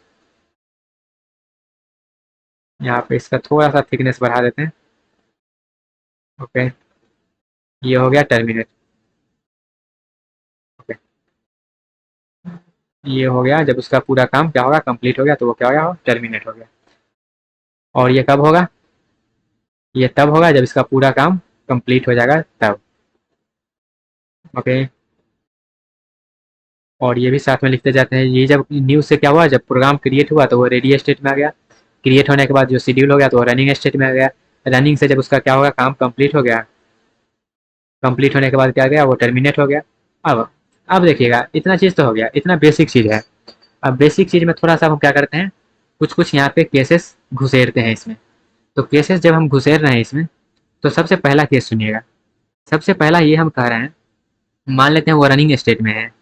यहाँ पे इसका थोड़ा सा थिकनेस बढ़ा देते हैं। ओके, ये हो गया टर्मिनेट। ओके, ये हो गया जब उसका पूरा काम क्या होगा, कंप्लीट हो गया, तो वो क्या हो गया, टर्मिनेट हो गया। और ये कब होगा, ये तब होगा जब इसका पूरा काम कंप्लीट हो जाएगा तब। ओके, और ये भी साथ में लिखते जाते हैं। ये जब न्यूज से क्या हुआ, जब प्रोग्राम क्रिएट हुआ तो वो रेडी स्टेट में आ गया। क्रिएट होने के बाद जो शेड्यूल हो गया तो वो रनिंग स्टेट में आ गया। रनिंग से जब उसका क्या होगा, काम कंप्लीट हो गया। कंप्लीट होने के बाद क्या गया, वो टर्मिनेट हो गया। अब देखिएगा, इतना चीज़ तो हो गया, इतना बेसिक चीज़ है। अब बेसिक चीज़ में थोड़ा सा हम क्या करते हैं, कुछ कुछ यहाँ पे केसेस घुसेरते हैं इसमें। तो केसेस जब हम घुसेर रहे हैं इसमें, तो सबसे पहला केस सुनिएगा। सबसे पहला ये हम कह रहे हैं, मान लेते हैं वो रनिंग स्टेट में है,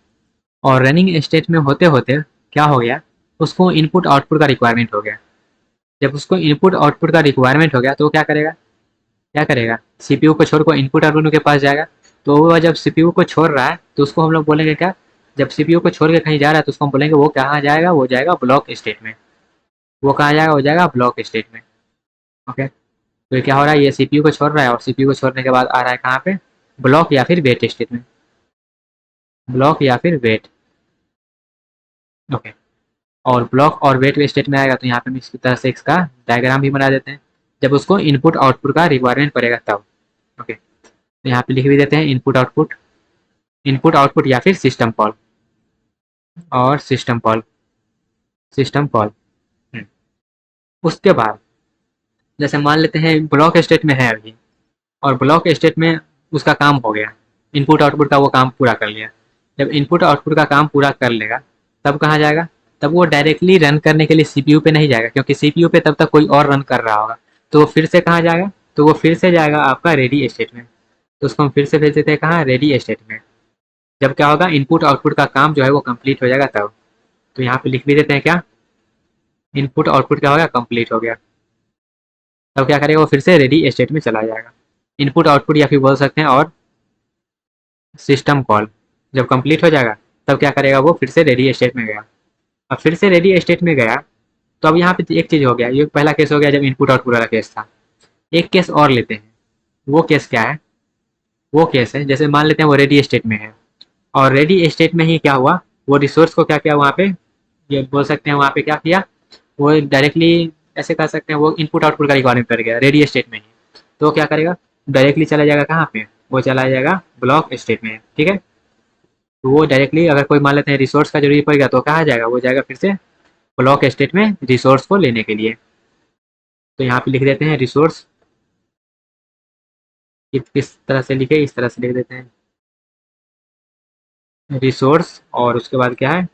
और रनिंग स्टेट में होते होते क्या हो गया, उसको इनपुट आउटपुट का रिक्वायरमेंट हो गया। जब उसको इनपुट आउटपुट का रिक्वायरमेंट हो गया तो वो क्या करेगा, क्या करेगा, सीपीयू को छोड़ को इनपुट आउटपुट के पास जाएगा। तो वो जब सीपीयू को छोड़ रहा है तो उसको हम लोग बोलेंगे क्या, जब सीपीयू को छोड़ के कहीं जा रहा है तो उसको हम बोलेंगे वो कहाँ जाएगा, वो जाएगा ब्लॉक स्टेट में। वो कहाँ जाएगा, वो जाएगा ब्लॉक स्टेट में। ओके, तो ये क्या हो रहा है, ये सीपीयू को छोड़ रहा है और सीपीयू को छोड़ने के बाद आ रहा है कहाँ पे, ब्लॉक या फिर वेट स्टेट में। ब्लॉक या फिर वेट। ओके, और ब्लॉक और वेट स्टेट में आएगा तो यहाँ पे हम इस तरह से इसका डायग्राम भी बना देते हैं, जब उसको इनपुट आउटपुट का रिक्वायरमेंट पड़ेगा तब। ओके, तो यहाँ पे लिख भी देते हैं इनपुट आउटपुट, इनपुट आउटपुट या फिर सिस्टम कॉल, और सिस्टम कॉल, सिस्टम कॉल। उसके बाद जैसे मान लेते हैं ब्लॉक स्टेट में है अभी, और ब्लॉक स्टेट में उसका काम हो गया, इनपुट आउटपुट का वो काम पूरा कर लिया। जब इनपुट आउटपुट का काम पूरा कर लेगा तब कहाँ जाएगा, तब वो डायरेक्टली रन करने के लिए सीपीयू पे नहीं जाएगा, क्योंकि सीपीयू पे तब तक कोई और रन कर रहा होगा। तो वो फिर से कहाँ जाएगा, तो वो फिर से जाएगा आपका रेडी स्टेट में। तो उसको हम फिर से भेज देते हैं कहाँ, रेडी स्टेट में। जब क्या होगा, इनपुट आउटपुट का काम जो है वो कंप्लीट हो जाएगा तब। तो यहाँ पे लिख भी देते हैं क्या, इनपुट आउटपुट क्या हो गया, कंप्लीट हो गया। तब क्या करेगा, वो फिर से रेडी स्टेट में चला जाएगा। इनपुट आउटपुट या फिर बोल सकते हैं और सिस्टम कॉल जब कंप्लीट हो जाएगा तब क्या करेगा, वो फिर से रेडी स्टेट में गया। अब फिर से रेडी स्टेट में गया तो अब यहाँ पे एक चीज़ हो गया, ये पहला केस हो गया जब इनपुट आउटपुट वाला केस था। एक केस और लेते हैं। वो केस क्या है, वो केस है जैसे मान लेते हैं वो रेडी स्टेट में है, और रेडी स्टेट में ही क्या हुआ, वो रिसोर्स को क्या किया वहाँ पे, ये बोल सकते हैं वहाँ पे क्या किया, वो डायरेक्टली ऐसे कर सकते हैं, वो इनपुट आउटपुट का रिक्वायरमेंट कर गया रेडी स्टेट में ही। तो क्या करेगा, डायरेक्टली चला जाएगा कहाँ पे, वो चला जाएगा ब्लॉक स्टेट में। ठीक है, तो वो डायरेक्टली अगर कोई मान लेते हैं रिसोर्स का जरूरी पड़ेगा तो कहाँ जाएगा, वो जाएगा फिर से ब्लॉक स्टेट में रिसोर्स को लेने के लिए। तो यहाँ पे लिख देते हैं रिसोर्स, किस तरह से लिखे, इस तरह से लिख देते हैं रिसोर्स, और उसके बाद क्या है,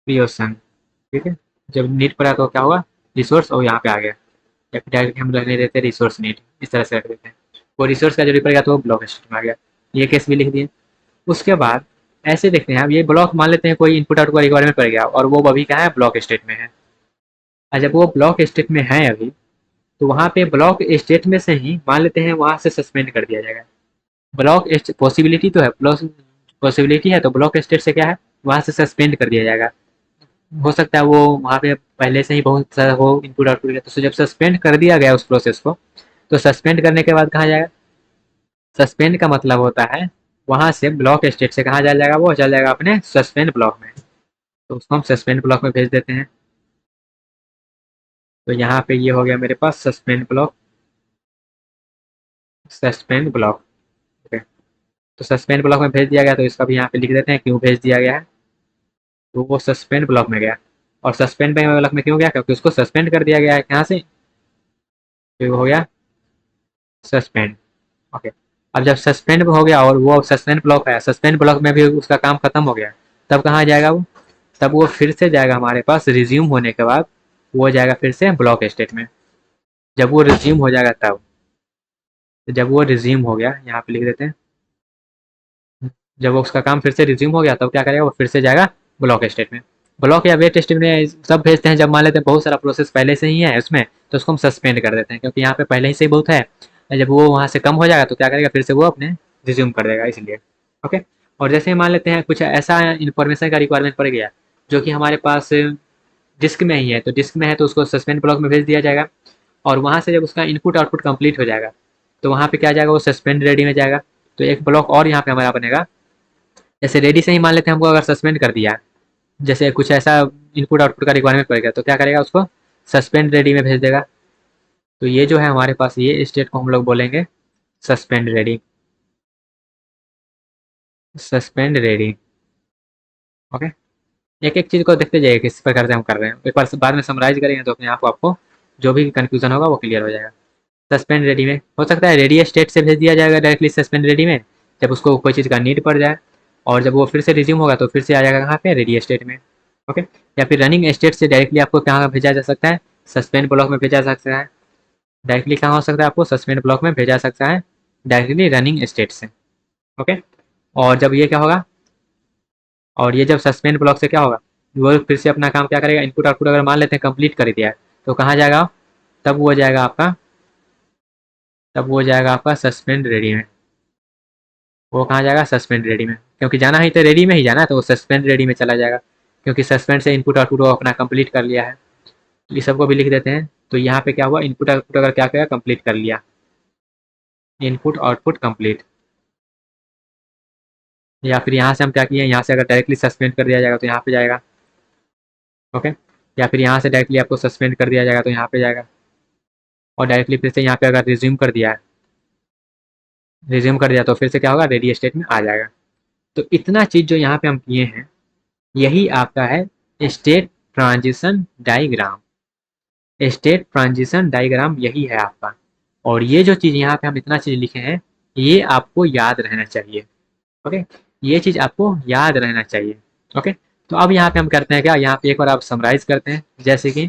क्रिएशन। ठीक है, जब नीड पड़ा तो क्या होगा, रिसोर्स, और यहाँ पे आ गया। या फिर डायरेक्ट हम रहने देते हैं रिसोर्स नीड, इस तरह से रख देते हैं। वो रिसोर्स का जरूरी पड़ेगा तो वो ब्लॉक स्टेट में आ गया। ये केस भी लिख दिए। उसके बाद ऐसे देखते हैं, अब ये ब्लॉक मान लेते हैं कोई इनपुट आउटपुट का रिक्वायरमेंट पड़ गया और वो अभी क्या है, ब्लॉक स्टेट में है। और जब वो ब्लॉक स्टेट में है अभी, तो वहाँ पे ब्लॉक स्टेट में से ही मान लेते हैं वहाँ से सस्पेंड कर दिया जाएगा। ब्लॉक पॉसिबिलिटी तो है, पॉसिबिलिटी है तो ब्लॉक स्टेट से क्या है, वहाँ से सस्पेंड कर दिया जाएगा। हो सकता है वो वहाँ पे पहले से ही बहुत सारा वो इनपुट आउटपुट किया, तो जब सस्पेंड कर दिया गया उस प्रोसेस को, तो सस्पेंड करने के बाद कहाँ जाएगा, सस्पेंड का मतलब होता है वहाँ से ब्लॉक स्टेट से कहाँ चला जाएगा, वो चल जाएगा अपने सस्पेंड ब्लॉक में। तो उसको हम सस्पेंड ब्लॉक में भेज देते हैं। तो यहाँ पे ये हो गया मेरे पास suspend block, suspend block. Okay, तो सस्पेंड ब्लॉक में भेज दिया गया, तो इसका भी यहाँ पे लिख देते हैं क्यों भेज दिया गया है। तो वो सस्पेंड ब्लॉक में गया, और सस्पेंड ब्लॉक में क्यों गया, क्योंकि उसको सस्पेंड कर दिया गया है यहाँ से, तो हो गया सस्पेंड। ओके, अब जब सस्पेंड हो गया और वो सस्पेंड ब्लॉक है, सस्पेंड ब्लॉक में भी उसका काम खत्म हो गया, तब कहाँ जाएगा वो? तब वो फिर से जाएगा हमारे पास रिज्यूम होने के बाद, वो जाएगा फिर से ब्लॉक स्टेट में। जब वो रिज्यूम हो जाएगा तब, जब वो रिज्यूम हो गया, यहाँ पे लिख देते हैं, जब वो उसका काम फिर से रिज्यूम हो गया तब क्या करेगा, वो फिर से जाएगा ब्लॉक स्टेट में। ब्लॉक या वेट स्टेट में सब भेजते हैं जब मान लेते हैं बहुत सारा प्रोसेस पहले से ही है उसमें, तो उसको हम सस्पेंड कर देते हैं क्योंकि यहाँ पे पहले ही से बहुत है। जब वो वहाँ से कम हो जाएगा तो क्या करेगा, फिर से वो अपने रिज्यूम कर देगा, इसलिए। ओके। और जैसे मान लेते हैं कुछ ऐसा इन्फॉर्मेशन का रिक्वायरमेंट पड़ गया जो कि हमारे पास डिस्क में ही है, तो डिस्क में है तो उसको सस्पेंड ब्लॉक में भेज दिया जाएगा। और वहाँ से जब उसका इनपुट आउटपुट कंप्लीट हो जाएगा तो वहाँ पे क्या जाएगा, वो सस्पेंड रेडी में जाएगा। तो एक ब्लॉक और यहाँ पे हमारा बनेगा। जैसे रेडी से ही मान लेते हैं हमको अगर सस्पेंड कर दिया, जैसे कुछ ऐसा इनपुट आउटपुट का रिक्वायरमेंट पड़ गया तो क्या करेगा, उसको सस्पेंड रेडी में भेज देगा। तो ये जो है हमारे पास ये स्टेट को हम लोग बोलेंगे suspend ready, suspend ready. Okay. एक एक चीज को देखते जाइए किस प्रकार से हम कर रहे हैं, एक बार बाद में समराइज करेंगे तो अपने आप आपको जो भी कंफ्यूजन होगा वो क्लियर हो जाएगा। सस्पेंड रेडी में हो सकता है रेडी स्टेट से भेज दिया जाएगा डायरेक्टली सस्पेंड रेडी में, जब उसको कोई चीज़ का नीड पड़ जाए। और जब वो फिर से रिज्यूम होगा तो फिर से आ जाएगा कहाँ पे, रेडी स्टेट में। ओके। या फिर रनिंग स्टेट से डायरेक्टली आपको कहाँ भेजा जा सकता है, सस्पेंड ब्लॉक में भेजा जा सकता है। डायरेक्टली कहाँ हो सकता है, आपको सस्पेंड ब्लॉक में भेजा सकता है डायरेक्टली रनिंग स्टेट से। ओके। और जब ये क्या होगा, और ये जब सस्पेंड ब्लॉक से क्या होगा, वो फिर से अपना काम क्या करेगा, इनपुट आउटपुट अगर मान लेते हैं कंप्लीट कर दिया है तो कहाँ जाएगा, तब वो जाएगा आपका, तब वो जाएगा आपका सस्पेंड रेडी में। वो कहाँ जाएगा, सस्पेंड रेडी में, क्योंकि जाना ही तो रेडी में ही जाना है तो वो सस्पेंड रेडी में चला जाएगा, क्योंकि सस्पेंड से इनपुट आउटपुट वो अपना कंप्लीट कर लिया है। तो ये सबको भी लिख देते हैं। तो यहाँ पे क्या हुआ, इनपुट आउटपुट अगर क्या किया, कंप्लीट कर लिया, इनपुट आउटपुट कंप्लीट। या फिर यहाँ से हम क्या किए, यहाँ से अगर डायरेक्टली सस्पेंड कर दिया जाएगा तो यहाँ पे जाएगा। ओके। या फिर यहाँ से डायरेक्टली आपको सस्पेंड कर दिया जाएगा तो यहाँ पे जाएगा। और डायरेक्टली फिर से यहाँ पे अगर रिज्यूम कर दिया है, रिज्यूम कर दिया तो फिर से क्या होगा, रेडी स्टेट में आ जाएगा। तो इतना चीज़ जो यहाँ पे हम किए हैं, यही आपका है state transition diagram. State transition diagram यही है आपका। और ये जो चीज़ यहाँ पे हम इतना चीज़ लिखे हैं, ये आपको याद रहना चाहिए। ओके। ये चीज़ आपको याद रहना चाहिए। ओके। तो अब यहाँ पे हम करते हैं क्या, यहाँ पे एक बार आप समराइज करते हैं। जैसे कि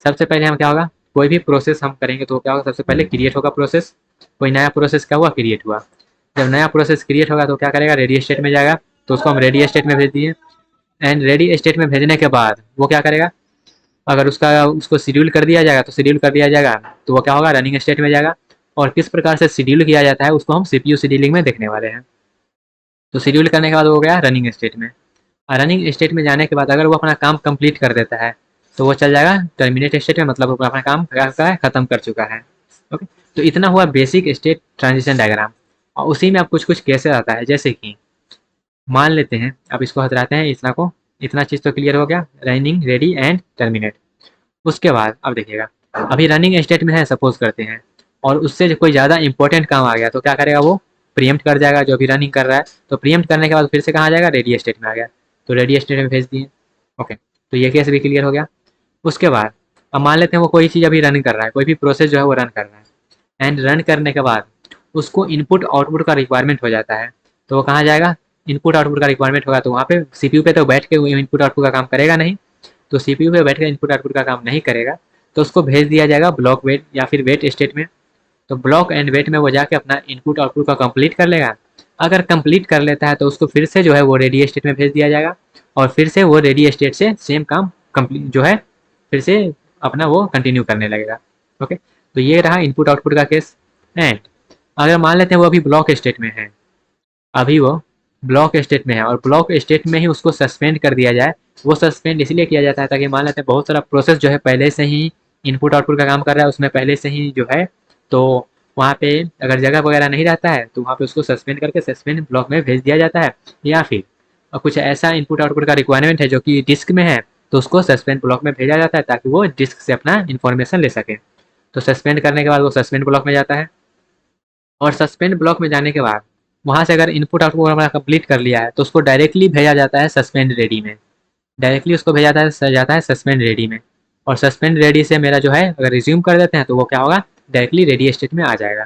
सबसे पहले हम क्या होगा, कोई भी प्रोसेस हम करेंगे तो क्या होगा, सबसे पहले क्रिएट होगा प्रोसेस। कोई नया प्रोसेस क्या हुआ, क्रिएट हुआ। जब नया प्रोसेस क्रिएट होगा तो क्या करेगा, रेडी स्टेट में जाएगा, तो उसको हम रेडी स्टेट में भेज दिए। एंड रेडी स्टेट में भेजने के बाद वो क्या करेगा, अगर उसको शेड्यूल कर दिया जाएगा तो शेड्यूल कर दिया जाएगा, तो वो क्या होगा, रनिंग स्टेट में जाएगा। और किस प्रकार से शेड्यूल किया जाता है उसको हम सीपीयू शेड्यूलिंग में देखने वाले हैं। तो शेड्यूल करने के बाद वो गया रनिंग स्टेट में। और रनिंग स्टेट में जाने के बाद अगर वो अपना काम कंप्लीट कर देता है तो वो चल जाएगा टर्मिनेट स्टेट में, मतलब वो अपना काम खत्म कर चुका है। ओके। तो इतना हुआ बेसिक स्टेट ट्रांजिशन डायग्राम। और उसी में अब कुछ कुछ केसेस आता है, जैसे कि मान लेते हैं, अब इसको हटाते हैं, इतना को, इतना चीज़ तो क्लियर हो गया, रनिंग, रेडी एंड टर्मिनेट। उसके बाद अब देखिएगा, अभी रनिंग स्टेट में है सपोज करते हैं, और उससे जो कोई ज़्यादा इंपॉर्टेंट काम आ गया तो क्या करेगा, वो प्रीएम्प्ट कर जाएगा जो भी रनिंग कर रहा है। तो प्रीएम्प्ट करने के बाद फिर से कहाँ जाएगा, रेडी स्टेट में आ गया, तो रेडी स्टेट में भेज दिए। ओके। तो ये केस भी क्लियर हो गया। उसके बाद अब मान लेते हैं वो कोई चीज़ अभी रन कर रहा है, कोई भी प्रोसेस जो है वो रन कर रहा है, एंड रन करने के बाद उसको इनपुट आउटपुट का रिक्वायरमेंट हो जाता है, तो वो कहाँ जाएगा, इनपुट आउटपुट का रिक्वायरमेंट होगा तो वहाँ पे सीपीयू पे तो बैठ के इनपुट आउटपुट का काम करेगा नहीं, तो सीपीयू पे बैठ के इनपुट आउटपुट का काम नहीं करेगा, तो उसको भेज दिया जाएगा ब्लॉक वेट या फिर वेट स्टेट में। तो ब्लॉक एंड वेट में वो जाके अपना इनपुट आउटपुट का कंप्लीट कर लेगा। अगर कंप्लीट कर लेता है तो उसको फिर से जो है वो रेडी स्टेट में भेज दिया जाएगा, और फिर से वो रेडी स्टेट से सेम काम कंप्लीट जो है फिर से अपना वो कंटिन्यू करने लगेगा। ओके। तो ये रहा इनपुट आउटपुट का केस। एंड अगर मान लेते हैं वो अभी ब्लॉक स्टेट में है, अभी वो ब्लॉक स्टेट में है और ब्लॉक स्टेट में ही उसको सस्पेंड कर दिया जाए। वो सस्पेंड इसलिए किया जाता है ताकि मान लेते हैं बहुत सारा प्रोसेस जो है पहले से ही इनपुट आउटपुट का काम कर रहा है, उसमें पहले से ही जो है, तो वहाँ पे अगर जगह वगैरह नहीं रहता है तो वहाँ पे उसको सस्पेंड करके सस्पेंड ब्लॉक में भेज दिया जाता है। या फिर कुछ ऐसा इनपुट आउटपुट का रिक्वायरमेंट है जो कि डिस्क में है, तो उसको सस्पेंड ब्लॉक में भेजा जाता है ताकि वो डिस्क से अपना इन्फॉर्मेशन ले सके। तो सस्पेंड करने के बाद वो सस्पेंड ब्लॉक में जाता है, और सस्पेंड ब्लॉक में जाने के बाद वहाँ से अगर इनपुट आउटपुट अपना कंप्लीट कर लिया है तो उसको डायरेक्टली भेजा जाता है सस्पेंड रेडी में। डायरेक्टली उसको भेजा जाता है सस्पेंड रेडी में। और सस्पेंड रेडी से मेरा जो है अगर रिज्यूम कर देते हैं तो वो क्या होगा, डायरेक्टली रेडी स्टेट में आ जाएगा।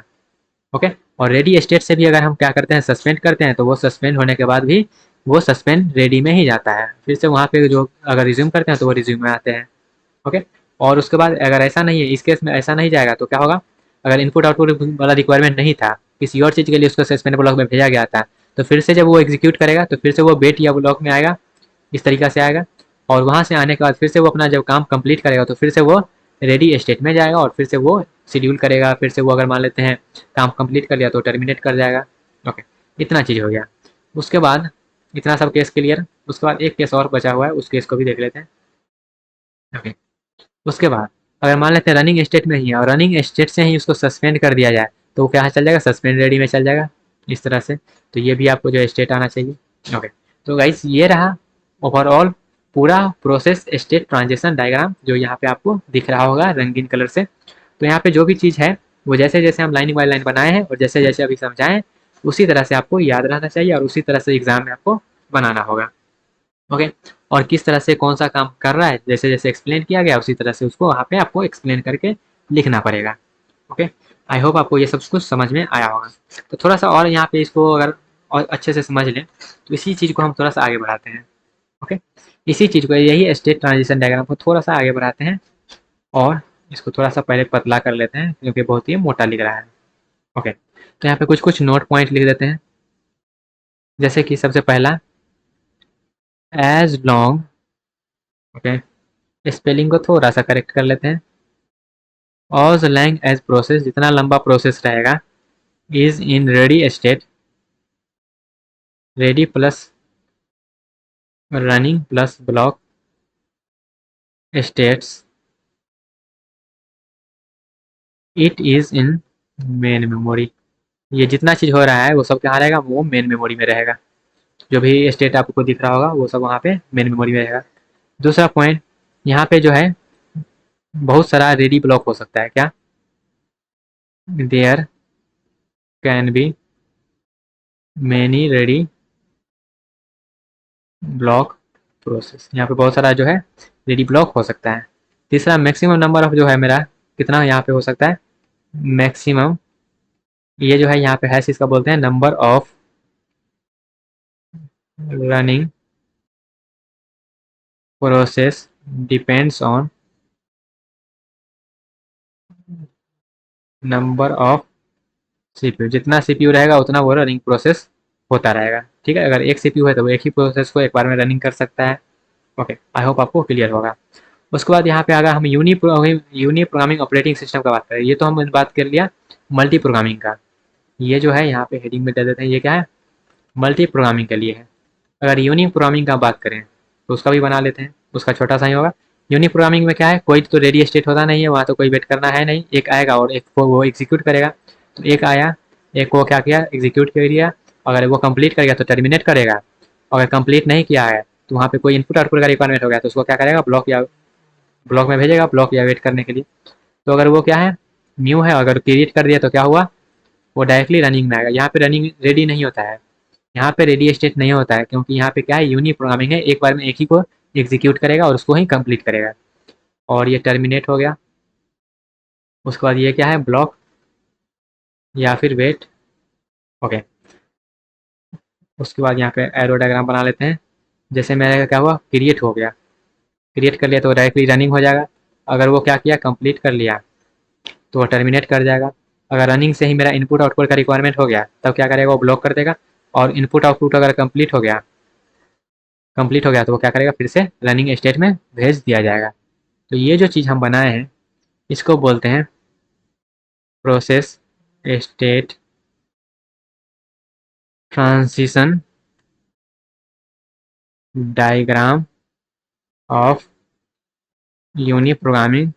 ओके। और रेडी स्टेट से भी अगर हम क्या करते हैं, सस्पेंड करते हैं, तो वो सस्पेंड होने के बाद भी वो सस्पेंड रेडी में ही जाता है, फिर से वहाँ पे जो अगर रिज्यूम करते हैं तो वो रिज्यूम में आते हैं। ओके। और उसके बाद अगर ऐसा नहीं है, इस केस में ऐसा नहीं जाएगा तो क्या होगा, अगर इनपुट आउटपुट वाला रिक्वायरमेंट नहीं था, किसी और चीज़ के लिए उसको सस्पेंड ब्लॉक में भेजा गया था, तो फिर से जब वो एग्जीक्यूट करेगा तो फिर से वो वेट या ब्लॉक में आएगा, इस तरीका से आएगा। और वहाँ से आने के बाद फिर से वो अपना जब काम कंप्लीट करेगा तो फिर से वो रेडी स्टेट में जाएगा और फिर से वो शेड्यूल करेगा, फिर से वो अगर मान लेते हैं काम कंप्लीट कर लिया तो टर्मिनेट कर जाएगा। ओके, इतना चीज़ हो गया। उसके बाद इतना सब केस क्लियर। उसके बाद एक केस और बचा हुआ है, उस केस को भी देख लेते हैं। ओके। उसके बाद अगर मान लेते हैं रनिंग स्टेट में ही है और रनिंग स्टेट से ही उसको सस्पेंड कर दिया जाए तो वो क्या चल जाएगा, सस्पेंड रेडी में चल जाएगा, इस तरह से। तो ये भी आपको जो स्टेट आना चाहिए। ओके, तो गाइस ये रहा ओवरऑल पूरा प्रोसेस स्टेट ट्रांजिशन डायग्राम, जो यहाँ पे आपको दिख रहा होगा रंगीन कलर से। तो यहाँ पे जो भी चीज़ है वो जैसे जैसे हम लाइन बाय लाइन बनाए हैं और जैसे जैसे अभी समझाएं उसी तरह से आपको याद रहना चाहिए और उसी तरह से एग्जाम में आपको बनाना होगा। ओके। और किस तरह से कौन सा काम कर रहा है, जैसे जैसे एक्सप्लेन किया गया उसी तरह से उसको वहाँ पे आपको एक्सप्लेन करके लिखना पड़ेगा। ओके। आई होप आपको ये सब कुछ समझ में आया होगा। तो थोड़ा सा और यहाँ पे इसको अगर और अच्छे से समझ लें तो इसी चीज़ को हम थोड़ा सा आगे बढ़ाते हैं। ओके, इसी चीज़ को, यही स्टेट ट्रांजिशन डायग्राम को थोड़ा सा आगे बढ़ाते हैं और इसको थोड़ा सा पहले पतला कर लेते हैं क्योंकि बहुत ही मोटा लिख रहा है। ओके, तो यहाँ पे कुछ कुछ नोट पॉइंट लिख देते हैं। जैसे कि सबसे पहला एज लॉन्ग, ओके, स्पेलिंग को थोड़ा सा करेक्ट कर लेते हैं। ऑज लैंग एज प्रोसेस, जितना लंबा प्रोसेस रहेगा, is in ready state, ready plus running plus block states, it is in main memory. ये जितना चीज़ हो रहा है वो सब कहाँ रहेगा, वो मेन मेमोरी में रहेगा। जो भी स्टेट आपको दिख रहा होगा वो सब वहाँ पे मेन मेमोरी में रहेगा। दूसरा पॉइंट, यहाँ पे जो है बहुत सारा रेडी ब्लॉक हो सकता है। क्या, there can be many ready block process, यहाँ पे बहुत सारा जो है रेडी ब्लॉक हो सकता है। तीसरा, मैक्सिमम नंबर ऑफ जो है मेरा कितना यहाँ पे हो सकता है, मैक्सिमम, ये जो है यहाँ पे हैश इसका बोलते हैं number of running process depends on number of CPU. जितना सीपीयू रहेगा उतना वो रनिंग प्रोसेस होता रहेगा। ठीक है, अगर एक सीपीयू है तो वो एक ही प्रोसेस को एक बार में रनिंग कर सकता है। ओके, आई होप आपको क्लियर होगा। उसके बाद यहाँ पे अगर हम यूनी प्रोग्रामिंग ऑपरेटिंग सिस्टम का बात करें, ये तो हम बात कर लिया मल्टी प्रोग्रामिंग का। ये जो है यहाँ पे हेडिंग में दे देते हैं, ये क्या है, मल्टी प्रोग्रामिंग के लिए है। अगर यूनिक प्रोग्रामिंग का बात करें तो उसका भी बना लेते हैं, उसका छोटा सा ही होगा। यूनिक प्रोग्रामिंग में क्या है, कोई तो रेडी स्टेट होता नहीं है, वहाँ तो कोई वेट करना है नहीं, एक आएगा और एक को वो एग्जीक्यूट करेगा। तो एक आया, एक को क्या किया, एग्जीक्यूट कर दिया। अगर वो कंप्लीट करेगा तो टर्मिनेट करेगा, अगर कंप्लीट नहीं किया है तो वहाँ पे कोई इनपुट आउटपुट का रिक्वायरमेंट हो गया तो उसको क्या करेगा, ब्लॉक या ब्लॉक में भेजेगा, ब्लॉक या वेट करने के लिए। तो अगर वो क्या है, न्यू है, अगर क्रिएट कर दिया तो क्या हुआ, वो डायरेक्टली रनिंग में आएगा। यहाँ पे रनिंग रेडी नहीं होता है, यहाँ पे रेडी स्टेट नहीं होता है, क्योंकि यहाँ पे क्या है, यूनी प्रोग्रामिंग है, एक बार में एक ही को एग्जीक्यूट करेगा और उसको ही कंप्लीट करेगा। और ये टर्मिनेट हो गया। उसके बाद ये क्या है, ब्लॉक या फिर वेट। ओके, उसके बाद यहाँ पे एरो डायग्राम बना लेते हैं। जैसे मेरा क्या हुआ, क्रिएट हो गया, क्रिएट कर लिया तो डायरेक्टली रनिंग हो जाएगा। अगर वो क्या किया, कंप्लीट कर लिया तो वो टर्मिनेट कर जाएगा। अगर रनिंग से ही मेरा इनपुट आउटपुट का रिक्वायरमेंट हो गया तब क्या करेगा, वो ब्लॉक कर देगा। और इनपुट आउटपुट अगर कंप्लीट हो गया तो वो क्या करेगा, फिर से रनिंग स्टेट में भेज दिया जाएगा। तो ये जो चीज़ हम बनाए हैं इसको बोलते हैं process state transition diagram of uniprogramming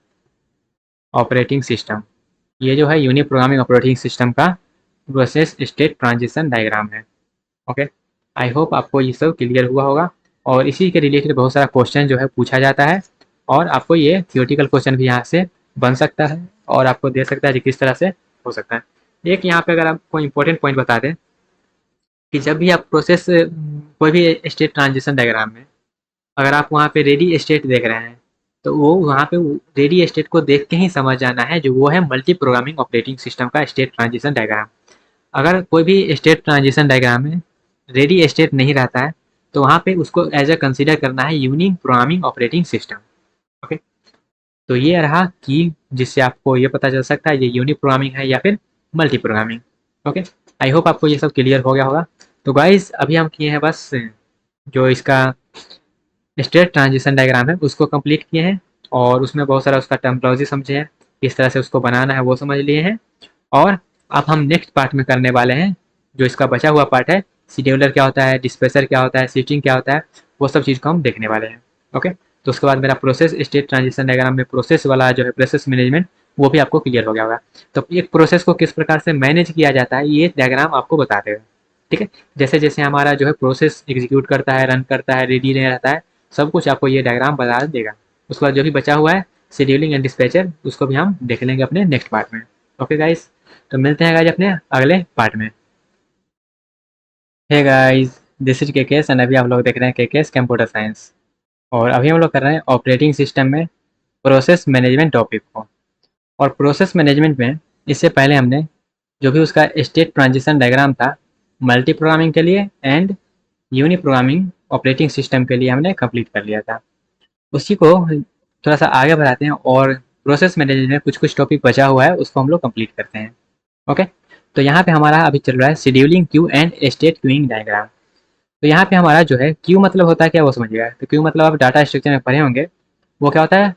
operating system. ये जो है यूनि प्रोग्रामिंग ऑपरेटिंग सिस्टम का प्रोसेस स्टेट ट्रांजिशन डायग्राम है। ओके, आई होप आपको ये सब क्लियर हुआ होगा। और इसी के रिलेटेड बहुत सारा क्वेश्चन जो है पूछा जाता है और आपको ये थियोरटिकल क्वेश्चन भी यहाँ से बन सकता है और आपको दे सकता है कि किस तरह से हो सकता है। एक यहाँ पे अगर आपको इम्पोर्टेंट पॉइंट बता दें कि जब भी आप प्रोसेस कोई भी स्टेट ट्रांजिशन डायग्राम में अगर आप वहाँ पे रेडी स्टेट देख रहे हैं तो वो वहाँ पे रेडी स्टेट को देख के ही समझ जाना है, जो वो है मल्टी प्रोग्रामिंग ऑपरेटिंग सिस्टम का स्टेट ट्रांजिशन डायग्राम। अगर कोई भी स्टेट ट्रांजिशन डायग्राम में रेडी स्टेट नहीं रहता है तो वहाँ पे उसको एज ए कंसीडर करना है unique programming operating system. Okay, तो ये रहा की, जिससे आपको ये पता चल सकता है ये यूनिक प्रोग्रामिंग है या फिर multi programming. Okay, I hope आपको ये सब क्लियर हो गया होगा। तो गाइज अभी हम किए हैं बस जो इसका स्टेट ट्रांजिशन डायग्राम है उसको कंप्लीट किए हैं, और उसमें बहुत सारा उसका टर्मिनोलॉजी समझे हैं, किस तरह से उसको बनाना है वो समझ लिए हैं। और अब हम नेक्स्ट पार्ट में करने वाले हैं जो इसका बचा हुआ पार्ट है, शेड्यूलर क्या होता है, डिस्पेसर क्या होता है, शिफ्टिंग क्या होता है, वो सब चीज़ को हम देखने वाले हैं। ओके, तो उसके बाद मेरा प्रोसेस स्टेट ट्रांजिशन डायग्राम में प्रोसेस वाला जो है प्रोसेस मैनेजमेंट वो भी आपको क्लियर हो गया होगा। तो एक प्रोसेस को किस प्रकार से मैनेज किया जाता है ये डायग्राम आपको बता देगा। ठीक है, जैसे जैसे हमारा जो है प्रोसेस एग्जीक्यूट करता है, रन करता है, रेडी रहता है, सब कुछ आपको ये डायग्राम बता देगा। उसके बाद जो भी बचा हुआ है शेड्यूलिंग एंड डिस्पैचर उसको भी हम देख लेंगे अपने नेक्स्ट पार्ट में। ओके गाइस, तो मिलते हैं गाइस अपने अगले पार्ट में। Hey guys, this is KKS and अभी आप लोग देख रहे हैं केकेएस कंप्यूटर साइंस, और अभी हम लोग कर रहे हैं ऑपरेटिंग सिस्टम में प्रोसेस मैनेजमेंट टॉपिक को। और प्रोसेस मैनेजमेंट में इससे पहले हमने जो भी उसका स्टेट ट्रांजिशन डायग्राम था मल्टी प्रोग्रामिंग के लिए and uniprogramming operating system के लिए हमने कंप्लीट कर लिया था। उसी को थोड़ा सा आगे बढ़ाते हैं और प्रोसेस मैनेजमेंट में कुछ कुछ टॉपिक बचा हुआ है उसको हम लोग कंप्लीट करते हैं। ओके, तो यहाँ पे हमारा अभी चल रहा है scheduling Q and state queuing diagram. तो यहाँ पे हमारा जो है क्यू मतलब होता है क्या वो समझिएगा। तो क्यू मतलब आप डाटा स्ट्रक्चर में पढ़े होंगे, वो क्या होता है,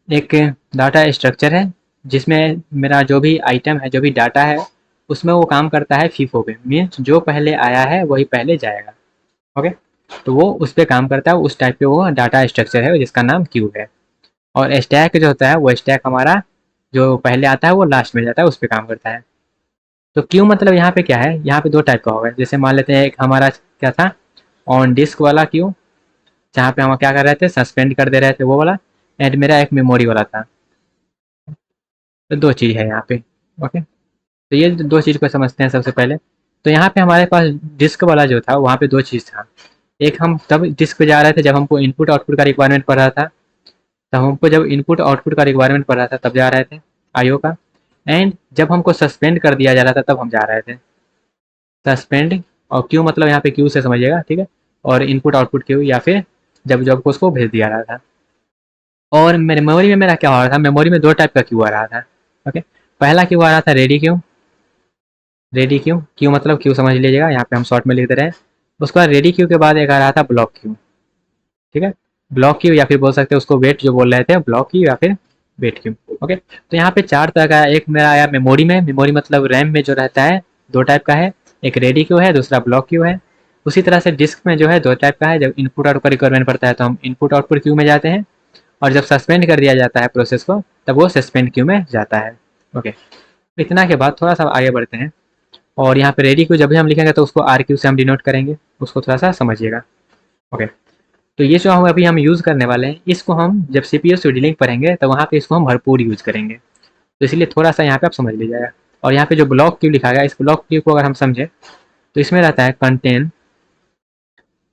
एक डाटा स्ट्रक्चर है जिसमें मेरा जो भी आइटम है, जो भी डाटा है, उसमें वो काम करता है फीफो पे, मीन्स जो पहले आया है वही पहले जाएगा। ओके, तो वो उस पर काम करता है, उस टाइप पे वो डाटा स्ट्रक्चर है जिसका नाम क्यू है। और स्टैक जो होता है वो स्टैक हमारा जो पहले आता है वो लास्ट में जाता है, उस पर काम करता है। तो क्यू मतलब यहाँ पे क्या है, यहाँ पे दो टाइप का होगा। जैसे मान लेते हैं एक हमारा क्या था, ऑन डिस्क वाला क्यू, जहाँ पे हम क्या कर रहे थे, सस्पेंड कर दे रहे थे वो वाला, एंड मेरा एक मेमोरी वाला था। तो दो चीज़ है यहाँ पे। ओके, तो ये दो चीज़ को समझते हैं सबसे पहले। तो यहाँ पे हमारे पास डिस्क वाला जो था वहाँ पे दो चीज़ था। एक हम तब डिस्क पे जा रहे थे जब हमको इनपुट आउटपुट का रिक्वायरमेंट पड़ रहा था, तब हमको जब इनपुट आउटपुट का रिक्वायरमेंट पड़ रहा था तब जा रहे थे आईओ का। एंड जब हमको सस्पेंड कर दिया जा रहा था तब हम जा रहे थे सस्पेंड। और क्यू मतलब यहाँ पे क्यू से समझिएगा, ठीक है। और इनपुट आउटपुट क्यू, या फिर जब जब को उसको भेज दिया रहा था। और मेरे मेमोरी में मेरा क्या हो रहा था, मेमोरी में दो टाइप का क्यू आ रहा था। ओके, पहला क्यू आ रहा था ready queue. Ready queue, Q मतलब क्यू समझ लीजिएगा, यहाँ पे हम शॉर्ट में लिख दे रहे हैं। उसके बाद रेडी क्यू के बाद एक आ रहा था ब्लॉक क्यू। ठीक है, ब्लॉक क्यू या फिर बोल सकते हैं उसको वेट जो बोल रहे थे, ब्लॉक क्यू या फिर वेट क्यू। ओके, तो यहाँ पे चार तरह का, एक मेरा आया मेमोरी में, मेमोरी मतलब रैम में जो रहता है, दो टाइप का है, एक रेडी क्यू है, दूसरा ब्लॉक क्यू है। उसी तरह से डिस्क में जो है दो टाइप का है, जब इनपुट आउटपुट का रिक्वायरमेंट पड़ता है तो हम इनपुट आउटपुट क्यू में जाते हैं, और जब सस्पेंड कर दिया जाता है प्रोसेस को तब वो सस्पेंड क्यू में जाता है। ओके, इतना के बाद थोड़ा सा आगे बढ़ते हैं, और यहाँ पे रेडी क्यू जब भी हम लिखेंगे तो उसको आर क्यू से हम डिनोट करेंगे, उसको थोड़ा सा समझिएगा। ओके, तो ये जो हम अभी यूज़ करने वाले हैं इसको हम जब सीपीयू शेड्यूलिंग पढ़ेंगे तो वहाँ पे इसको हम भरपूर यूज़ करेंगे, तो इसलिए थोड़ा सा यहाँ पे आप समझ लीजिएगा। और यहाँ पे जो ब्लॉक क्यू लिखा गया, इस ब्लॉक क्यू को अगर हम समझे तो इसमें रहता है कंटेन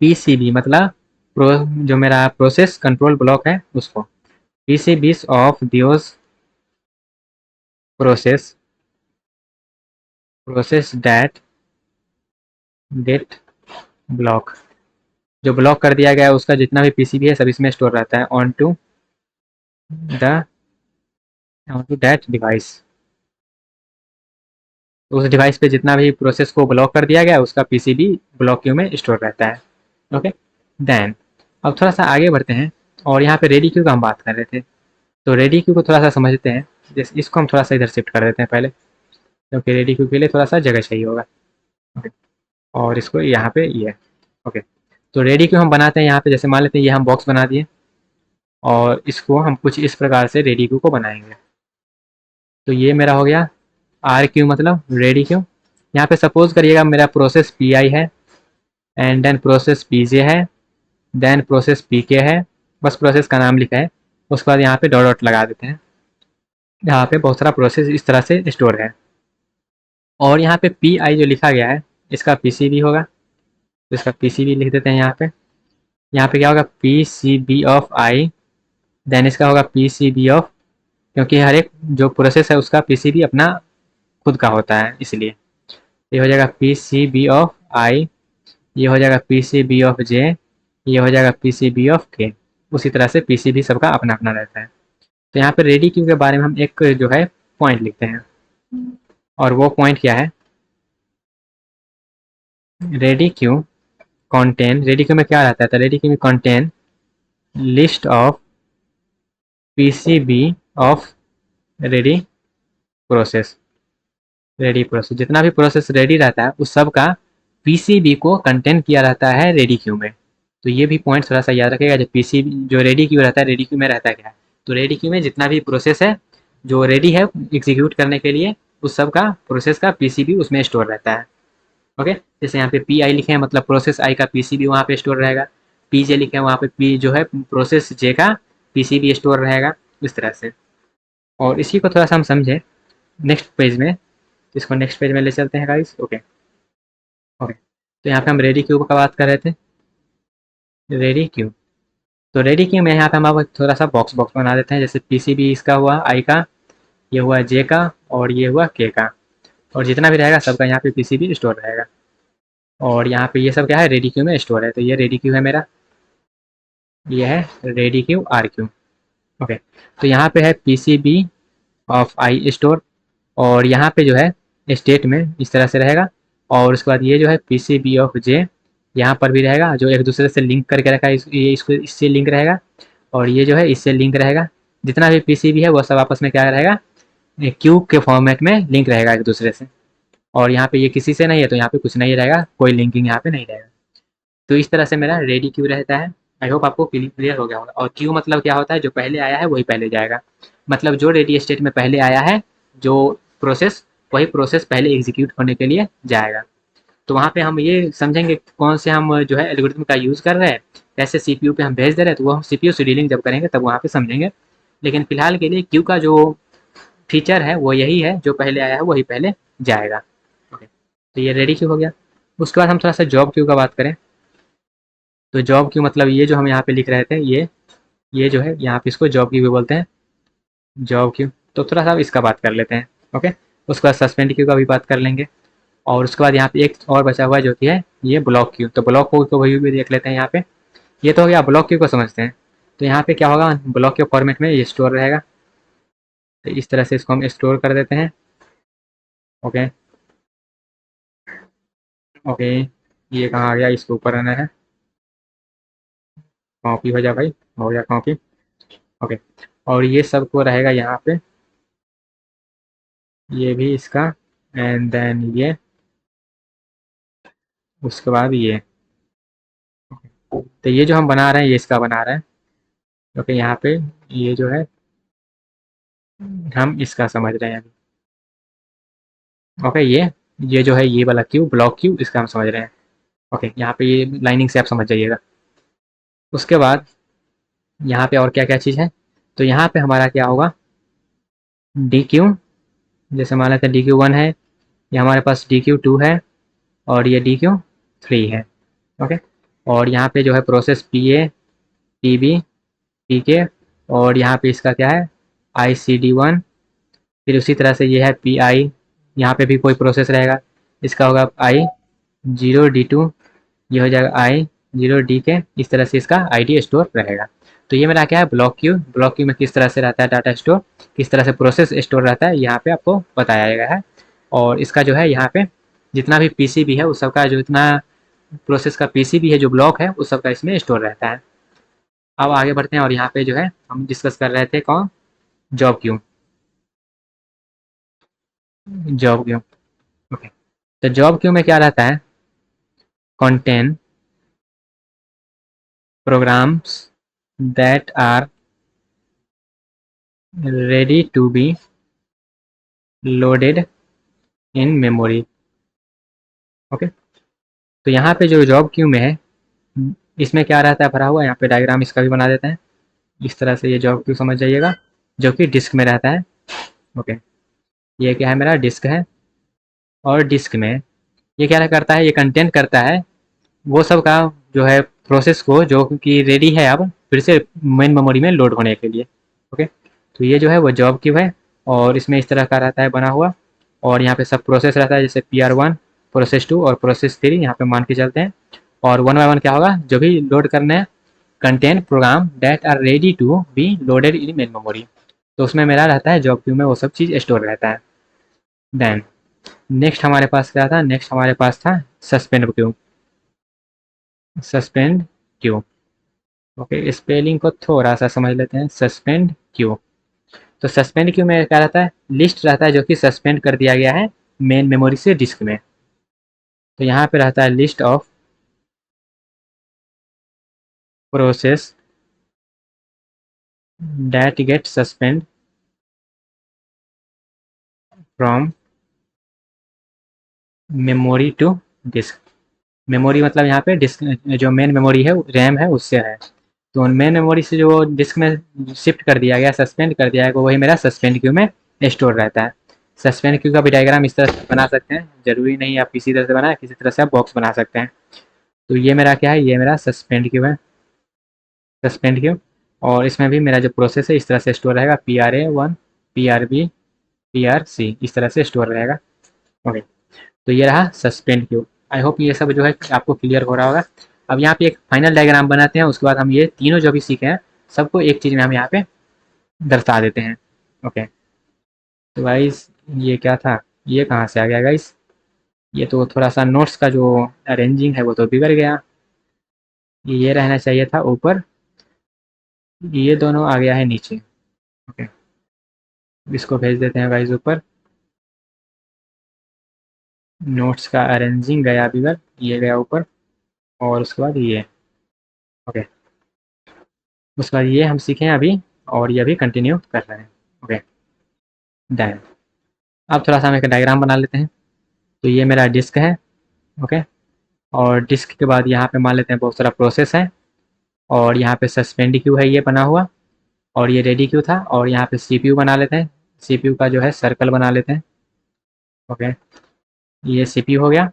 पीसीबी, मतलब जो मेरा प्रोसेस कंट्रोल ब्लॉक है उसको, PCBs of the OS process process that date block, जो ब्लॉक कर दिया गया है उसका जितना भी पीसीबी है सब इसमें स्टोर रहता है on to the on to that device. तो उस डिवाइस पे जितना भी प्रोसेस को ब्लॉक कर दिया गया है उसका पीसीबी ब्लॉक क्यू में स्टोर रहता है। ओके, देन अब थोड़ा सा आगे बढ़ते हैं, और यहाँ पे रेडी क्यू का हम बात कर रहे थे, तो रेडी क्यू को थोड़ा सा समझते हैं। जैसे इसको हम थोड़ा सा इधर शिफ्ट कर देते हैं पहले, क्योंकि रेडी क्यू के लिए थोड़ा सा जगह चाहिए होगा। ओके, और इसको यहाँ पे ये, ओके, तो रेडी क्यू हम बनाते हैं यहाँ पे, जैसे मान लेते हैं ये हम बॉक्स बना दिए, और इसको हम कुछ इस प्रकार से रेडी क्यू को बनाएंगे। तो ये मेरा हो गया आर क्यू मतलब रेडी क्यू। यहाँ पे सपोज करिएगा मेरा प्रोसेस पी आई है, and then process P J है, देन प्रोसेस पी के है, बस प्रोसेस का नाम लिखा है। उसके बाद यहाँ पे डॉट डॉट लगा देते हैं, यहाँ पे बहुत सारा प्रोसेस इस तरह से स्टोर है। और यहाँ पे पी आई जो लिखा गया है इसका पी सी बी होगा, तो इसका पी सी बी लिख देते हैं यहाँ पे। यहाँ पे क्या होगा, P C B of I, then इसका होगा पी सी बी ऑफ, क्योंकि हर एक जो प्रोसेस है उसका पी सी बी अपना खुद का होता है इसलिए। ये हो जाएगा पी सी बी ऑफ आई, ये हो जाएगा पी सी बी ऑफ जे, ये हो जाएगा पी सी बी ऑफ के। उसी तरह से पी सी बी सबका अपना अपना रहता है। तो यहाँ पे रेडी क्यू के बारे में हम एक जो है पॉइंट लिखते हैं, और वो पॉइंट क्या है, ready queue contain, ready queue में क्या रहता है, तो रेडी क्यू में contain list of PCB of ready process. Ready process, जितना भी प्रोसेस रेडी रहता है उस सब का पीसीबी को कंटेन किया रहता है रेडी क्यू में। तो ये भी पॉइंट थोड़ा सा याद रखेगा, जो पीसीबी जो रेडी क्यू रहता है, रेडी क्यू में रहता है क्या है, तो रेडी क्यू में जितना भी प्रोसेस है जो रेडी है एग्जीक्यूट करने के लिए, उस सब का प्रोसेस का पीसीबी उसमें स्टोर रहता है। ओके, जैसे यहाँ पे पी आई लिखे हैं मतलब प्रोसेस आई का पीसीबी वहाँ पे स्टोर रहेगा, पी जे लिखे हैं वहाँ पे पी जो है प्रोसेस जे का पीसीबी स्टोर रहेगा, इस तरह से। और इसी को थोड़ा सा हम समझे नेक्स्ट पेज में, इसको नेक्स्ट पेज में ले चलते हैं गाइस। ओके ओके, तो यहाँ पे हम रेडी क्यू का बात कर रहे थे, रेडी क्यू। तो रेडी क्यू में यहाँ पे हम अब थोड़ा सा बॉक्स बॉक्स बना देते हैं, जैसे पीसीबी इसका हुआ आई का, ये हुआ जे का, और ये हुआ के का, और जितना भी रहेगा सबका यहाँ पे पीसीबी स्टोर रहेगा। और यहाँ पे ये सब क्या है, रेडी क्यू में स्टोर है, तो ये रेडी क्यू है मेरा, ये है ready Q R Q. Okay, तो यहाँ पे है पीसीबी ऑफ आई स्टोर, और यहाँ पे जो है स्टेट में इस तरह से रहेगा, और उसके बाद ये जो है पीसीबी ऑफ जे यहाँ पर भी रहेगा, जो एक दूसरे से लिंक करके रखा है, ये इसको इससे लिंक रहेगा, और ये जो है इससे लिंक रहेगा। जितना भी पीसीबी है वो सब आपस में क्या रहेगा, क्यू के फॉर्मेट में लिंक रहेगा एक दूसरे से। और यहाँ पे ये किसी से नहीं है तो यहाँ पे कुछ नहीं रहेगा, कोई लिंकिंग यहाँ पे नहीं रहेगा। तो इस तरह से मेरा रेडी क्यू रहता है। आई होप आपको क्लियर हो गया होगा। और क्यू मतलब क्या होता है, जो पहले आया है वही पहले जाएगा, मतलब जो रेडी स्टेट में पहले आया है जो प्रोसेस, वही प्रोसेस पहले एग्जीक्यूट होने के लिए जाएगा। तो वहाँ पे हम ये समझेंगे कौन से हम जो है एल्गोरिथम का यूज़ कर रहे हैं, कैसे सीपीयू पे हम भेज दे रहे हैं, तो वो हम सीपीयू शेड्यूलिंग जब करेंगे तब वहाँ पे समझेंगे। लेकिन फिलहाल के लिए क्यू का जो फीचर है वो यही है, जो पहले आया है वही पहले जाएगा। ओके, तो ये रेडी क्यू हो गया। उसके बाद हम थोड़ा सा जॉब क्यू का बात करें। तो जॉब क्यू मतलब ये जो हम यहाँ पे लिख रहे थे, ये जो है यहाँ पे इसको जॉब क्यू भी बोलते हैं, जॉब क्यू। तो थोड़ा सा इसका बात कर लेते हैं। ओके, उसके बाद सस्पेंड क्यू का भी बात कर लेंगे। और उसके बाद यहाँ पे एक और बचा हुआ है जो कि है ये ब्लॉक क्यू। तो ब्लॉक क्यू को भी देख लेते हैं यहाँ पे। ये तो हो गया, ब्लॉक क्यू को समझते हैं। तो यहाँ पे क्या होगा, ब्लॉक क्यू फॉर्मेट में ये स्टोर रहेगा, तो इस तरह से इसको हम स्टोर कर देते हैं। ओके ओके, ये कहाँ आ गया, इसके ऊपर आना है, कॉपी हो जा भाई, हो गया कॉपी। ओके, और ये सब को रहेगा यहाँ पे, ये भी इसका, एंड देन ये, उसके बाद ये। तो ये जो हम बना रहे हैं ये इसका बना रहे हैं। ओके, यहाँ पे ये जो है हम इसका समझ रहे हैं अभी। ओके, ये जो है ये वाला क्यू, ब्लॉक क्यू, इसका हम समझ रहे हैं। ओके, यहाँ पे ये लाइनिंग से आप समझ जाइएगा। उसके बाद यहाँ पे और क्या क्या चीज़ है, तो यहाँ पे हमारा क्या होगा, डी क्यू, जैसे मान लेते हैं डी क्यू 1 है, ये हमारे पास डी क्यू 2 है, और ये डी क्यू 3 है। ओके, और यहाँ पे जो है process P A, P B, P K, और यहाँ पे इसका क्या है, आई सी डी 1। फिर उसी तरह से ये है पी आई, यहाँ पे भी कोई प्रोसेस रहेगा, इसका होगा आई 0 D2, ये हो जाएगा आई 0 DK। इस तरह से इसका आईडी स्टोर रहेगा। तो ये मेरा क्या है, ब्लॉक क्यू। ब्लॉक क्यू में किस तरह से रहता है डाटा स्टोर, किस तरह से प्रोसेस स्टोर रहता है, यहाँ पे आपको बताया गया है। और इसका जो है यहाँ पे जितना भी पीसीबी है उस सबका, जो इतना प्रोसेस का पीसीबी है जो ब्लॉक है उस सबका इसमें स्टोर रहता है। अब आगे बढ़ते हैं, और यहाँ पे जो है हम डिस्कस कर रहे थे कौन, job queue, job queue. Okay, तो जॉब क्यू में क्या रहता है, contain programs that are ready to be loaded in memory। Okay, तो यहाँ पे जो जॉब क्यू में है इसमें क्या रहता है भरा हुआ, यहाँ पे डायग्राम इसका भी बना देते हैं। इस तरह से ये जॉब क्यू समझ जाइएगा, जो कि डिस्क में रहता है। ओके, ये क्या है, मेरा डिस्क है, और डिस्क में ये क्या करता है, ये कंटेंट करता है वो सब का जो है प्रोसेस को, जो कि रेडी है अब फिर से मेन मेमोरी में लोड होने के लिए। ओके, तो ये जो है वो जॉब क्यू है, और इसमें इस तरह का रहता है बना हुआ, और यहाँ पे सब प्रोसेस रहता है, जैसे PR1, प्रोसेस 2 और प्रोसेस 3 यहाँ पे मान के चलते हैं। और 1 बाय 1 क्या होगा, जो भी लोड करना है contain program that are ready to be loaded in main memory, तो उसमें मेरा रहता है जॉब क्यू में वो सब चीज़ स्टोर रहता है। देन नेक्स्ट हमारे पास क्या था, नेक्स्ट हमारे पास था suspend Q. Suspend Q, okay, spelling को थोड़ा सा समझ लेते हैं। सस्पेंड क्यू, तो सस्पेंड क्यू में क्या रहता है, लिस्ट रहता है जो कि सस्पेंड कर दिया गया है मेन मेमोरी से डिस्क में। तो यहाँ पे रहता है list of process that get suspend from memory to disk. Memory मतलब यहाँ पे डिस्क, जो मेन मेमोरी है रैम है उससे है, तो मेन मेमोरी से जो डिस्क में शिफ्ट कर दिया गया, सस्पेंड कर दिया गया, वही मेरा सस्पेंड क्यू में स्टोर रहता है। सस्पेंड क्यू का भी डायग्राम इस तरह से बना सकते हैं, जरूरी नहीं आप किसी तरह से बनाए, किसी तरह से आप बॉक्स बना सकते हैं। तो ये मेरा क्या है, ये मेरा सस्पेंड क्यू है, सस्पेंड क्यू। और इसमें भी मेरा जो प्रोसेस है इस तरह से स्टोर रहेगा, PRA1 PRB PRC, इस तरह से स्टोर रहेगा। ओके, तो ये रहा सस्पेंड क्यू। आई होप ये सब जो है आपको क्लियर हो रहा होगा। अब यहाँ पे एक फाइनल डायग्राम बनाते हैं, उसके बाद हम ये तीनों जो भी सीखे हैं सबको एक चीज़ में हम यहाँ पे दर्शा देते हैं। ओके, तो गाइस ये क्या था, ये कहाँ से आ गया गाइस, ये तो थोड़ा सा नोट्स का जो अरेंजिंग है वो तो बिगड़ गया, ये रहना चाहिए था ऊपर, ये दोनों आ गया है नीचे। ओके, इसको भेज देते हैं गाइस ऊपर। नोट्स का अरेंजिंग गया बिगड़, ये गया ऊपर, और उसके बाद ये। ओके, उसके बाद ये हम सीखे हैं अभी, और ये भी कंटिन्यू कर रहे हैं। Okay, done. अब थोड़ा सा हम एक डायग्राम बना लेते हैं। तो ये मेरा डिस्क है, ओके, और डिस्क के बाद यहाँ पे मान लेते हैं बहुत सारा प्रोसेस है, और यहाँ पे सस्पेंड क्यू है ये बना हुआ, और ये रेडी क्यू था, और यहाँ पे सीपीयू बना लेते हैं, सीपीयू का जो है सर्कल बना लेते हैं। ओके, ये सीपीयू हो गया।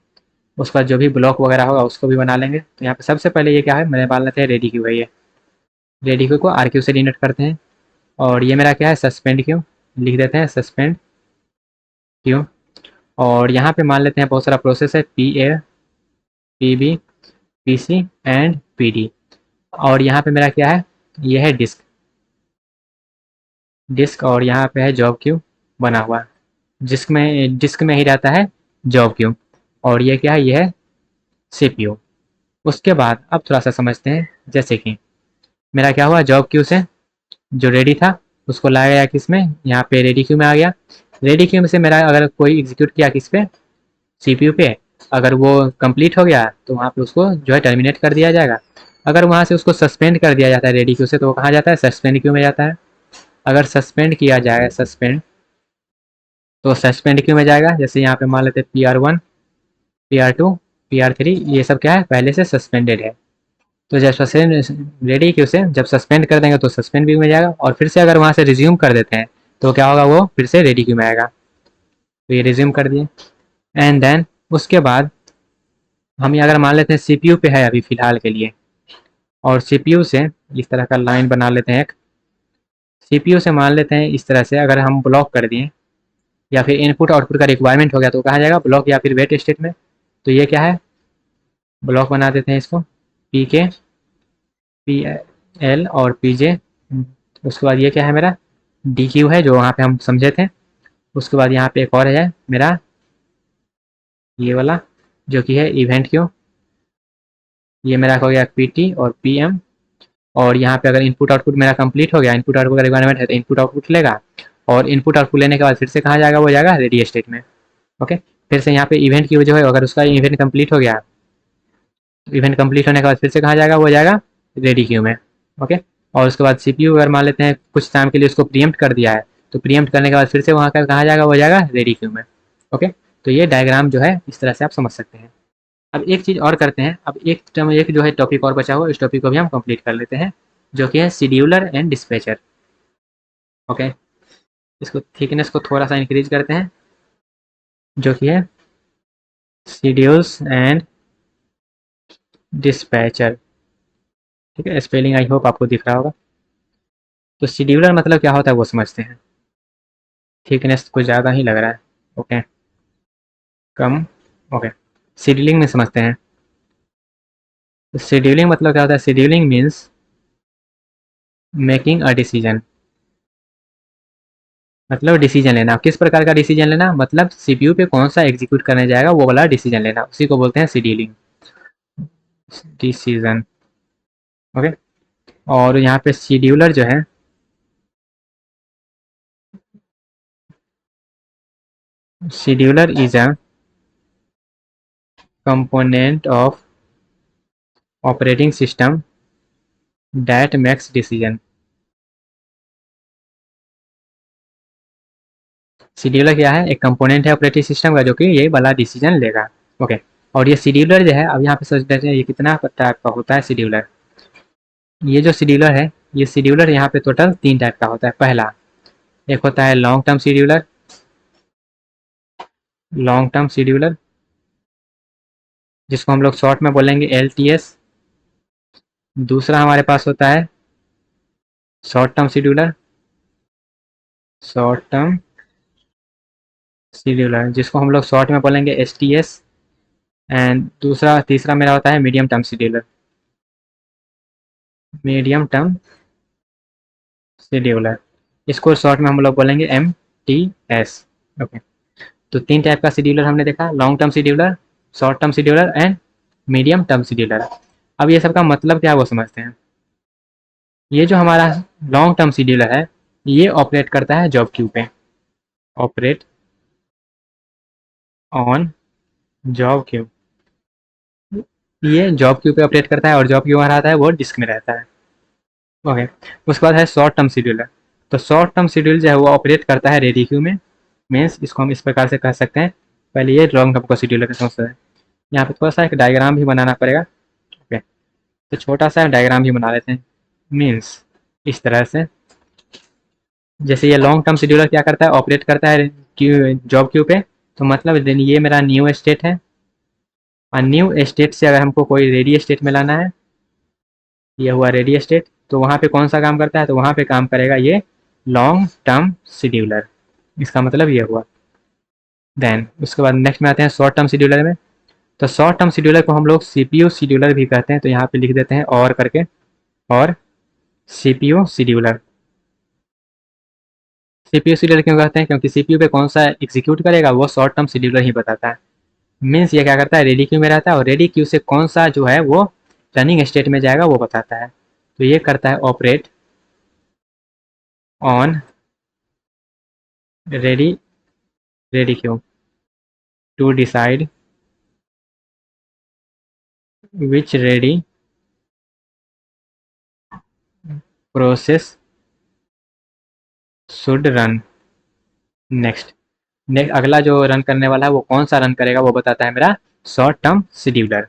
उसके बाद जो भी ब्लॉक वगैरह होगा उसको भी बना लेंगे। तो यहाँ पे सबसे पहले ये क्या है, मैंने मान लेते हैं रेडी क्यू है, ये रेडी क्यू को RQ से डिनोट करते हैं। और ये मेरा क्या है, सस्पेंड क्यू, लिख देते हैं सस्पेंड क्यू। और यहाँ पे मान लेते हैं बहुत सारा प्रोसेस है, PA PB PC and PD। और यहाँ पे मेरा क्या है, ये है डिस्क, डिस्क, और यहाँ पे है जॉब क्यू बना हुआ, डिस्क में ही रहता है जॉब क्यू। और ये क्या है, ये है CPU। उसके बाद अब थोड़ा सा समझते हैं, जैसे कि मेरा क्या हुआ, जॉब क्यू से जो रेडी था उसको लाया गया किस में, यहाँ पे रेडी क्यू में आ गया। रेडी क्यू में से मेरा अगर कोई एग्जीक्यूट किया किस पे, CPU पे, अगर वो कंप्लीट हो गया तो वहाँ पे उसको जो है टर्मिनेट कर दिया जाएगा। अगर वहाँ से उसको सस्पेंड कर दिया जाता है रेडी क्यू से, तो वो कहाँ जाता है, सस्पेंड क्यू में जाता है। अगर सस्पेंड किया जाए, सस्पेंड, तो सस्पेंड क्यू में जाएगा। जैसे यहाँ पे मान लेते हैं PR1 PR2 PR3, ये सब क्या है, पहले से सस्पेंडेड है। तो जब सस्पेंड रेडी क्यू से जब सस्पेंड कर देंगे तो सस्पेंड क्यू में जाएगा, और फिर से अगर वहाँ से रिज्यूम कर देते हैं तो क्या होगा, वो फिर से रेडी क्यू में आएगा। तो ये रिज्यूम कर दिए। एंड देन उसके बाद हम ये अगर मान लेते हैं CPU पे है अभी फ़िलहाल के लिए, और CPU से इस तरह का लाइन बना लेते हैं एक, CPU से मान लेते हैं इस तरह से अगर हम ब्लॉक कर दिए, या फिर इनपुट आउटपुट का रिक्वायरमेंट हो गया तो कहाँ जाएगा, ब्लॉक या फिर वेट स्टेट में। तो ये क्या है, ब्लॉक बना देते हैं इसको, PK PL और PJ। उसके बाद ये क्या है, मेरा DQ है जो वहाँ पे हम समझे थे। उसके बाद यहाँ पे एक और है मेरा ये वाला, जो कि है इवेंट क्यू। ये मेरा हो गया PT और PM। और यहाँ पे अगर इनपुट आउटपुट मेरा कंप्लीट हो गया, इनपुट आउटपुट का रिक्वायरमेंट है तो इनपुट आउटपुट लेगा, और इनपुट आउटपुट लेने के बाद फिर से कहाँ जाएगा, वो जाएगा रेडी स्टेट में। ओके, फिर से यहाँ पे इवेंट क्यू जो है अगर उसका इवेंट कंप्लीट हो गया, इवेंट कंप्लीट होने के बाद फिर से कहाँ जाएगा, वो जाएगा रेडी क्यू में। ओके, और उसके बाद CPU अगर मान लेते हैं कुछ टाइम के लिए उसको प्रीएम्प्ट कर दिया है, तो प्रीएम्प्ट करने के बाद फिर से वहाँ का कहाँ जाएगा, वो जाएगा रेडी क्यू में। ओके, तो ये डायग्राम जो है इस तरह से आप समझ सकते हैं। अब एक चीज़ और करते हैं, अब एक जो है टॉपिक और बचा हुआ, इस टॉपिक को भी हम कंप्लीट कर लेते हैं, जो कि है शेड्यूलर एंड डिस्पैचर। ओके, इसको थिकनेस को थोड़ा सा इंक्रीज करते हैं, जो कि है शेड्यूल्स एंड डिस्पैचर। ठीक है, स्पेलिंग आई होप आपको दिख रहा होगा। तो शेड्यूलर मतलब क्या होता है वो समझते हैं। थिकनेस कुछ ज़्यादा ही लग रहा है, ओके, कम, ओके। शेड्यूलिंग में समझते हैं। शेड्यूलिंग मतलब क्या होता है? Scheduling means making a decision, मतलब डिसीजन लेना। किस प्रकार का डिसीजन लेना? मतलब सीपीयू पे कौन सा एग्जीक्यूट करने जाएगा वो वाला डिसीजन लेना, उसी को बोलते हैं शेड्यूलिंग, डिसीजन। ओके। और यहाँ पे शेड्यूलर जो है, scheduler is a component of operating system that makes decision. Scheduler क्या है? एक कंपोनेंट है ऑपरेटिंग सिस्टम का जो कि ये वाला डिसीजन लेगा। ओके। और ये शेड्यूलर जो है, अब यहाँ पे सोच लेते हैं ये कितना टाइप का होता है शेड्यूलर। ये जो शेड्यूलर है, ये शेड्यूलर यहाँ पे टोटल 3 टाइप का होता है। पहला एक होता है long term scheduler, long term scheduler जिसको हम लोग शॉर्ट में बोलेंगे एलटीएस। दूसरा हमारे पास होता है short term scheduler, short term scheduler जिसको हम लोग शॉर्ट में बोलेंगे एसटीएस। एंड दूसरा तीसरा मेरा होता है medium term scheduler, medium term scheduler, इसको शॉर्ट में हम लोग बोलेंगे एम टी एस। ओके। तो 3 टाइप का शेड्यूलर हमने देखा, long term scheduler, short term scheduler and medium term scheduler. अब ये सब का मतलब क्या है वो समझते हैं। ये जो हमारा लॉन्ग टर्म शेड्यूलर है, ये ऑपरेट करता है जॉब क्यू पे, ऑपरेट ऑन जॉब क्यू। ये जॉब क्यू पे ऑपरेट करता है और जॉब क्यू हमारा आता है वो डिस्क में रहता है। ओके। उसके बाद है शॉर्ट टर्म शेड्यूलर। तो शॉर्ट टर्म शेड्यूल जो है वो ऑपरेट करता है रेडी क्यू में। मीन्स इसको हम इस प्रकार से कह सकते हैं। पहले ये लॉन्ग टर्म का शेड्यूलर का समझते हैं। यहाँ पे थोड़ा सा एक डायग्राम भी बनाना पड़ेगा। ओके। तो छोटा सा डायग्राम भी बना लेते हैं। मीन्स इस तरह से, जैसे ये लॉन्ग टर्म शेड्यूलर क्या करता है? ऑपरेट करता है क्यू, जॉब क्यू पे। तो मतलब ये मेरा न्यू स्टेट है, और न्यू स्टेट से अगर हमको कोई रेडी स्टेट में लाना है, ये हुआ रेडी स्टेट, तो वहाँ पे कौन सा काम करता है? तो वहाँ पे काम करेगा ये लॉन्ग टर्म शेड्यूलर। इसका मतलब ये हुआ। देन उसके बाद नेक्स्ट में आते हैं शॉर्ट टर्म शेड्यूलर में। तो शॉर्ट टर्म शेड्यूलर को हम लोग सीपीयू शेड्यूलर भी कहते हैं, तो यहाँ पे लिख देते हैं और करके, और सीपीयू शेड्यूलर। सीपीयू शेड्यूलर क्यों कहते हैं? क्योंकि सीपीयू पे कौन सा एग्जीक्यूट करेगा वो शॉर्ट टर्म शेड्यूलर ही बताता है। मीन्स ये क्या करता है? रेडी क्यू में रहता है और रेडी क्यू से कौन सा जो है वो रनिंग स्टेट में जाएगा वो बताता है। तो ये करता है operate on ready ready queue to decide which ready process should run next. Next अगला जो रन करने वाला है वो कौन सा रन करेगा वो बताता है मेरा शॉर्ट टर्म शेड्यूलर।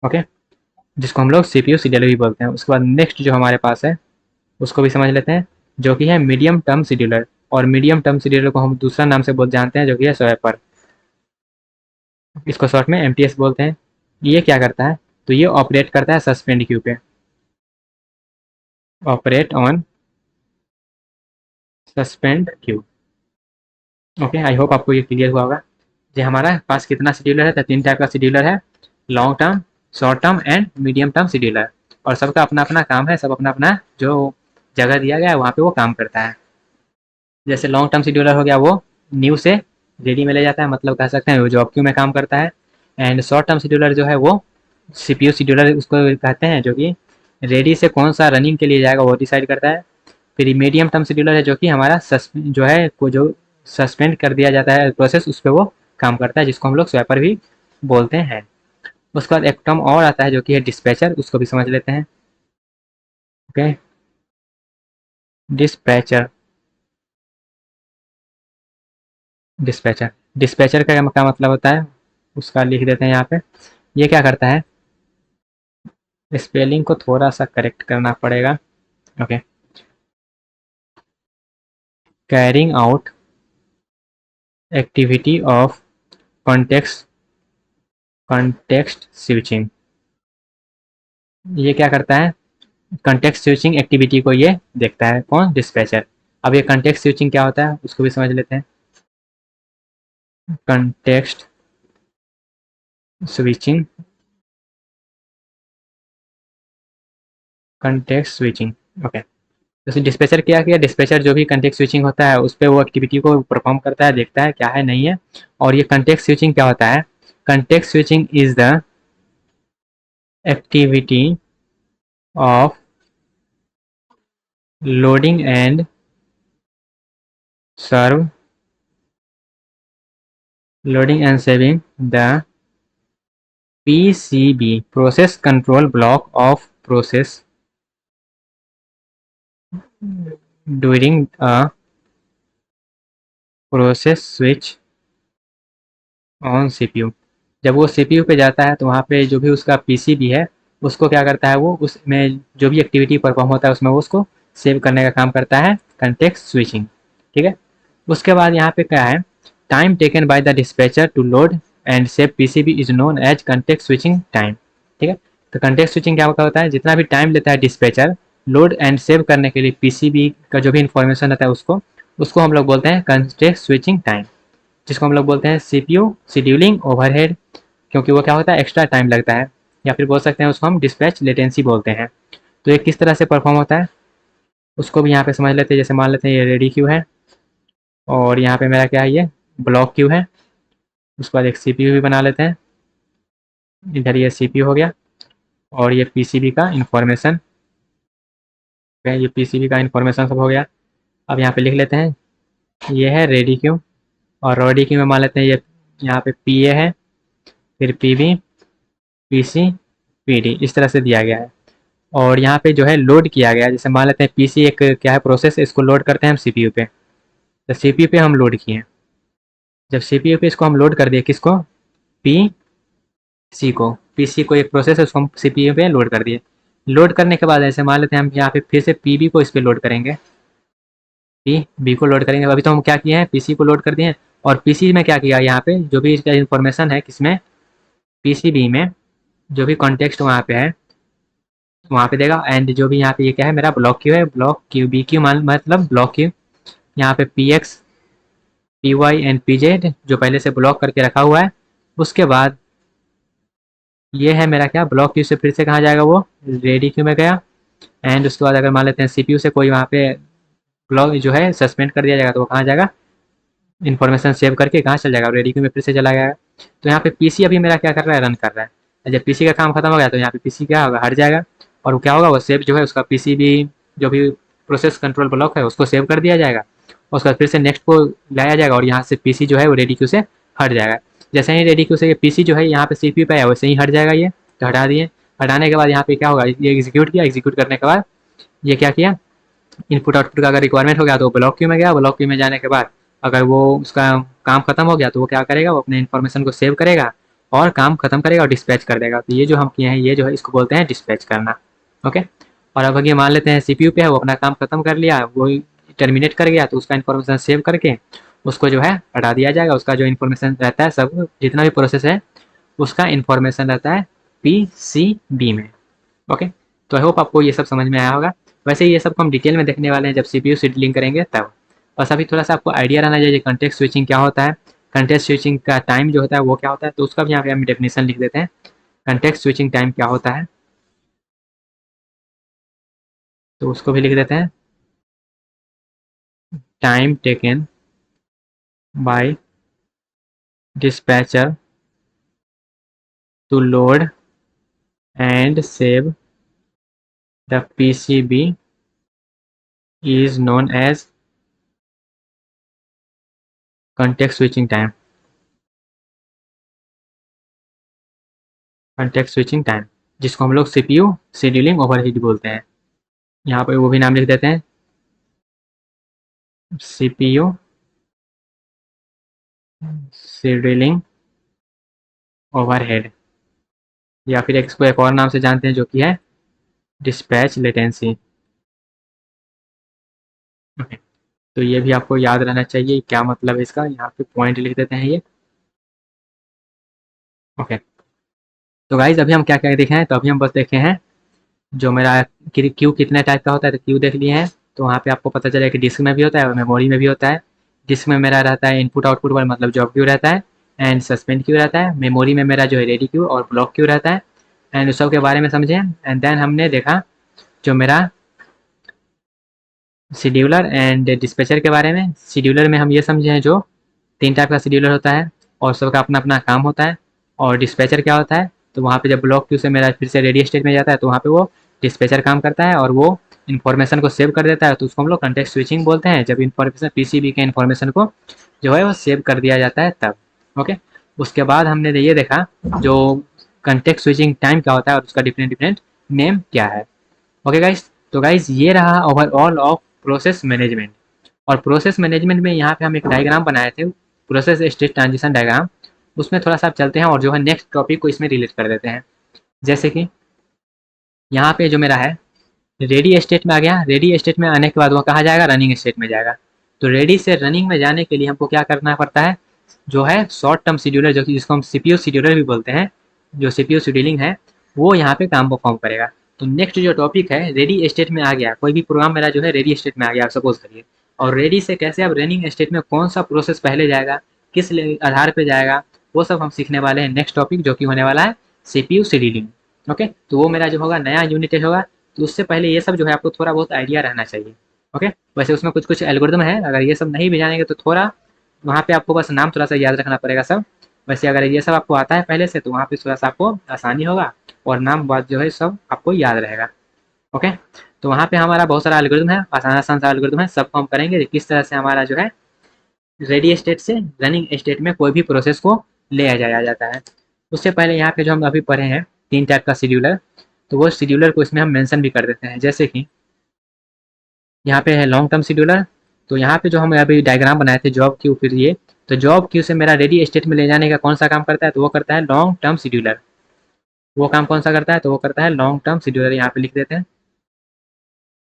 ओके। जिसको हम लोग सीपीयू शेड्यूलर भी बोलते हैं। उसके बाद नेक्स्ट जो हमारे पास है उसको भी समझ लेते हैं, जो कि है मीडियम टर्म शेड्यूलर। और मीडियम टर्म शेड्यूलर को हम दूसरा नाम से बोल जानते हैं जो कि है स्वैपर। इसको शॉर्ट में एमटीएस बोलते हैं। ये क्या करता है? तो ये ऑपरेट करता है सस्पेंड क्यू पे, operate on suspend Q. Okay. I hope आपको ये क्लियर हुआ होगा। ये हमारा पास कितना शेड्यूलर है? तो 3 टाइप का शेड्यूलर है, long term, short term and medium term scheduler. और सबका अपना अपना काम है, सब अपना अपना जो जगह दिया गया है वहाँ पे वो काम करता है। जैसे लॉन्ग टर्म शेड्यूलर हो गया, वो न्यू से रेडी में ले जाता है, मतलब कह सकते हैं वो जॉब क्यू में काम करता है। एंड शॉर्ट टर्म शेड्यूलर जो है वो सीपीयू शेड्यूलर उसको कहते हैं, जो कि रेडी से कौन सा रनिंग के लिए जाएगा वो डिसाइड करता है। फिर मीडियम टर्म शेड्यूलर है जो कि हमारा जो है को जो सस्पेंड कर दिया जाता है प्रोसेस, उस पर वो काम करता है, जिसको हम लोग स्वैपर भी बोलते हैं। उसके बाद एक टर्म और आता है जो कि है डिस्पैचर, उसको भी समझ लेते हैं। ओके। डिस्पैचर, डिस्पैचर डिस्पैचर का क्या मतलब होता है उसका लिख देते हैं यहाँ पे। ये क्या करता है? स्पेलिंग को थोड़ा सा करेक्ट करना पड़ेगा। Okay. Carrying out activity of context context switching. ये क्या करता है? कंटेक्स्ट स्विचिंग एक्टिविटी को ये देखता है। कौन? डिस्पैचर। अब ये कंटेक्स्ट स्विचिंग क्या होता है उसको भी समझ लेते हैं। Context switching, context switching. Okay, जैसे डिस्पैचर क्या किया, डिस्पैचर जो भी कंटेक्स्ट स्विचिंग होता है उस पर वो एक्टिविटी को परफॉर्म करता है, देखता है क्या है नहीं है। और ये कंटेक्स्ट स्विचिंग क्या होता है, context switching is the activity of loading and serve, loading and saving the PCB process control block of process during a process switch on CPU। जब वो CPU पे जाता है तो वहाँ पे जो भी उसका PCB है उसको क्या करता है, वो उसमें जो भी एक्टिविटी परफॉर्म होता है उसमें वो उसको सेव करने का काम करता है कंटेक्स्ट स्विचिंग। ठीक है, उसके बाद यहाँ पे क्या है, time taken by the dispatcher to load and save PCB is known as context switching time. ठीक है, तो कंटेक्स्ट स्विचिंग क्या होता है, जितना भी टाइम लेता है डिस्पैचर लोड एंड सेव करने के लिए पीसीबी का जो भी इंफॉर्मेशन रहता है उसको उसको हम लोग बोलते हैं कंटेक्स्ट स्विचिंग टाइम, जिसको हम लोग बोलते हैं सीपीयू शेड्यूलिंग ओवरहेड, क्योंकि वो क्या होता है एक्स्ट्रा टाइम लगता है, या फिर बोल सकते हैं उसको हम डिस्पैच लेटेंसी बोलते हैं। तो ये किस तरह से परफॉर्म होता है उसको भी यहाँ पे समझ लेते हैं। जैसे मान लेते हैं ये रेडी क्यू है और यहाँ पे मेरा क्या है, ये ब्लॉक क्यू है। उसके बाद एक सीपीयू भी बना लेते हैं, इधर ये सीपीयू हो गया और ये पीसीबी का इंफॉर्मेशन, ये पीसीबी का इंफॉर्मेशन सब हो गया। अब यहाँ पे लिख लेते हैं ये है रेडी क्यू, और रेडी क्यू में मान लेते हैं ये यहाँ पे पी ए है, फिर P B, P C, P D, इस तरह से दिया गया है। और यहाँ पे जो है लोड किया गया है, जैसे मान लेते हैं पी सी एक क्या है प्रोसेस, इसको लोड करते हैं हम सी पी यू पे, तो सी पी यू पे हम लोड किए। जब सी पी यू पे इसको हम लोड कर दिए, किसको, पी सी को, पी सी को एक प्रोसेस है उसको हम सी पी यू पे लोड कर दिए। लोड करने के बाद ऐसे मान लेते हैं हम यहाँ पे फिर से पी बी को इस पर लोड करेंगे, पी बी को लोड करेंगे। अभी तो हम क्या किए हैं, पी सी को लोड कर दिए हैं। और पी सी में क्या किया, यहाँ पे जो भी इसका इन्फॉर्मेशन है किसमें, पी सी बी में जो भी कॉन्टेक्स्ट वहाँ पे है वहाँ पे देगा। एंड जो भी यहाँ पे ये क्या है मेरा ब्लॉक क्यू है, ब्लॉक क्यू बी क्यू मतलब ब्लॉक क्यू, यहाँ पे P X, P Y and P Z जो पहले से ब्लॉक करके रखा हुआ है। उसके बाद ये है मेरा क्या, ब्लॉक क्यू से फिर से कहाँ जाएगा, वो रेडी क्यू में गया। एंड उसके बाद अगर मान लेते हैं सीपीयू से कोई वहाँ पे ब्लॉक जो है सस्पेंड कर दिया जाएगा तो वो कहाँ जाएगा, इन्फॉर्मेशन सेव करके कहाँ चल जाएगा, रेडी क्यू में फिर से चला गया। तो यहाँ पे पीसी अभी मेरा क्या कर रहा है, रन कर रहा है। जब पीसी का काम खत्म हो गया तो यहाँ पे पीसी क्या होगा, हट जाएगा। और वो क्या होगा, वो सेव जो है उसका पीसीबी जो भी प्रोसेस कंट्रोल ब्लॉक है उसको सेव कर दिया जाएगा। और उसके बाद फिर से नेक्स्ट को लाया जाएगा और यहाँ से पीसी जो है वो रेडी क्यू से हट जाएगा। जैसे ही रेडी क्यू से ये पीसी जो है यहाँ पे सीपीयू पे आया वैसे ही हट जाएगा, ये तो हटा दिए। हटाने के बाद यहाँ पे क्या होगा, ये एग्जीक्यूट किया, एग्जीक्यूट करने के बाद ये क्या किया, इनपुट आउटपुट का अगर रिक्वायरमेंट हो गया तो ब्लॉक क्यू में गया, ब्लॉक क्यू में जाने के बाद अगर वो उसका काम खत्म हो गया तो वो क्या करेगा, वो अपने इन्फॉर्मेशन को सेव करेगा और काम खत्म करेगा और डिस्पैच कर देगा। तो ये जो हम किए हैं ये जो है इसको बोलते हैं डिस्पैच करना। ओके, और अब अगर मान लेते हैं सीपीयू पे है वो अपना काम खत्म कर लिया, वो टर्मिनेट कर गया, तो उसका इन्फॉर्मेशन सेव करके उसको जो है हटा दिया जाएगा। उसका जो इन्फॉर्मेशन रहता है सब जितना भी प्रोसेस है उसका इन्फॉर्मेशन रहता है पीसीबी में। ओके, तो आई होप आपको ये सब समझ में आया होगा। वैसे ये सब हम डिटेल में देखने वाले हैं जब सीपीयू शेड्यूलिंग करेंगे तब। बस अभी थोड़ा सा आपको आइडिया रहना चाहिए कंटेक्स्ट स्विचिंग क्या होता है, कंटेक्स्ट स्विचिंग का टाइम जो होता है वो क्या होता है, तो उसका भी यहाँ पे हम डेफिनेशन लिख देते हैं। कंटेक्स्ट स्विचिंग टाइम क्या होता है तो उसको भी लिख देते हैं, time taken by dispatcher to load and save the PCB is known as context switching time, context switching time जिसको हम लोग सीपीयू शेड्यूलिंग ओवरहेड बोलते हैं। यहाँ पे वो भी नाम लिख देते हैं, सीपीयू शेड्यूलिंग ओवरहेड, या फिर इसको एक और नाम से जानते हैं जो कि है डिस्पैच लेटेंसी। तो ये भी आपको याद रहना चाहिए क्या मतलब है इसका, यहाँ पे पॉइंट लिख देते हैं ये। ओके, तो गाइज अभी हम क्या क्या देखे हैं, तो अभी हम बस देखे हैं जो मेरा क्यू कितने टाइप का होता है, तो क्यू देख लिए हैं। तो वहाँ पे आपको पता चला कि डिस्क में भी होता है और मेमोरी में भी होता है। डिस्क में मेरा रहता है इनपुट आउटपुट वाला मतलब जॉब क्यू रहता है, एंड सस्पेंड क्यू रहता है, मेमोरी में मेरा जो है रेडी क्यू और ब्लॉक क्यू रहता है, एंड उस सब के बारे में समझे। एंड देन हमने देखा जो मेरा शेड्यूलर एंड डिस्पैचर के बारे में। शेड्यूलर में हम ये समझे हैं जो 3 टाइप का शेड्यूलर होता है और सबका अपना अपना काम होता है। और डिस्पैचर क्या होता है, तो वहाँ पे जब ब्लॉक क्यू से मेरा फिर से रेडी स्टेट में जाता है तो वहाँ पे वो डिस्पैचर काम करता है और वो इन्फॉर्मेशन को सेव कर देता है, तो उसको हम लोग कंटेक्स्ट स्विचिंग बोलते हैं, जब इन्फॉर्मेशन पीसीबी के इन्फॉर्मेशन को जो है वो सेव कर दिया जाता है तब। ओके, उसके बाद हमने ये देखा जो कंटेक्स्ट स्विचिंग टाइम क्या होता है और उसका डिफरेंट डिफरेंट नेम क्या है। ओके गाइस, तो गाइस ये रहा ओवरऑल ऑफ प्रोसेस मैनेजमेंट। और प्रोसेस मैनेजमेंट में यहाँ पे हम एक डायग्राम बनाए थे, प्रोसेस स्टेट ट्रांजिशन डायग्राम। उसमें थोड़ा सा चलते हैं और जो है नेक्स्ट टॉपिक को इसमें रिलेट कर देते हैं। जैसे कि यहाँ पे जो मेरा है रेडी स्टेट में आ गया, रेडी स्टेट में आने के बाद वो कहाँ जाएगा, रनिंग स्टेट में जाएगा। तो रेडी से रनिंग में जाने के लिए हमको क्या करना पड़ता है, जो है शॉर्ट टर्म शेड्यूलर, जो कि जिसको हम सीपीयू शेड्यूलर भी बोलते हैं, जो सीपीयू शेड्यूलिंग है वो यहाँ पे काम परफॉर्म करेगा। तो नेक्स्ट जो टॉपिक है, रेडी स्टेट में आ गया, कोई भी प्रोग्राम मेरा जो है रेडी स्टेट में आ गया सपोज करिए, और रेडी से कैसे अब रनिंग स्टेट में कौन सा प्रोसेस पहले जाएगा, किस आधार पे जाएगा, वो सब हम सीखने वाले हैं नेक्स्ट टॉपिक, जो कि होने वाला है सीपीयू शेड्यूलिंग। ओके, तो वो मेरा जो होगा नया यूनिट टेस्ट होगा। तो उससे पहले ये सब जो है आपको थोड़ा बहुत आइडिया रहना चाहिए। ओके, वैसे उसमें कुछ कुछ एल्गोरिदम है, अगर ये सब नहीं भी जानेंगे तो थोड़ा वहाँ पे आपको बस नाम थोड़ा सा याद रखना पड़ेगा सब। वैसे अगर ये सब आपको आता है पहले से तो वहाँ पे थोड़ा सा आपको आसानी होगा और नाम बात जो है सब आपको याद रहेगा। ओके, तो वहाँ पे हमारा बहुत सारा एल्गोरिदम है, आसान आसान सा एल्गोरिदम है, सबको हम करेंगे किस तरह से हमारा जो है रेडी स्टेट से रनिंग स्टेट में कोई भी प्रोसेस को ले जाया जाता है। उससे पहले यहाँ पे जो हम अभी पढ़े हैं 3 टाइप का शेड्यूलर, तो वो शेड्यूलर को इसमें हम मेंशन भी कर देते हैं। जैसे कि यहाँ पे है लॉन्ग टर्म शेड्यूलर, तो यहाँ पे जो हम अभी डायग्राम बनाए थे जॉब क्यू, फिर ये तो जॉब क्यू से मेरा रेडी स्टेट में ले जाने का कौन सा काम करता है, तो वो करता है लॉन्ग टर्म शेड्यूलर। वो काम कौन सा करता है, तो वो करता है लॉन्ग टर्म शेड्यूलर, यहाँ पे लिख देते हैं,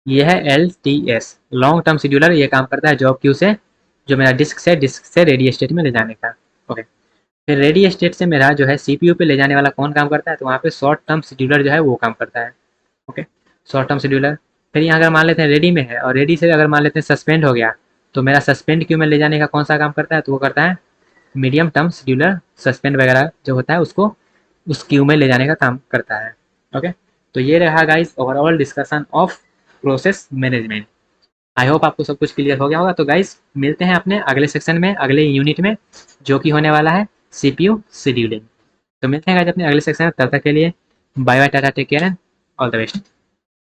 ये है LTS, लॉन्ग टर्म शेड्यूलर। ये काम करता है जॉब क्यू से, जो मेरा डिस्क से रेडी स्टेट में ले जाने का। ओके, फिर रेडी स्टेट से मेरा जो है सीपीयू पे ले जाने वाला कौन काम करता है, तो वहाँ पे शॉर्ट टर्म शेड्यूलर जो है वो काम करता है। Okay, short term scheduler. फिर यहाँ अगर मान लेते हैं रेडी में है और रेडी से अगर मान लेते हैं सस्पेंड हो गया, तो मेरा सस्पेंड क्यू में ले जाने का कौन सा काम करता है, तो वो करता है मीडियम टर्म शेड्यूलर, सस्पेंड वगैरह जो होता है उसको उस क्यू में ले जाने का काम करता है। ओके, तो ये रहा guys overall discussion of process management. I hope आपको सब कुछ क्लियर हो गया होगा। तो गाइस मिलते हैं अपने अगले सेक्शन में, अगले यूनिट में, जो कि होने वाला है सीपीयू शेड्यूलिंग। तो मिलते हैं गाइस अपने अगले सेक्शन में, तब तक के लिए bye bye, tata, take care and all the best.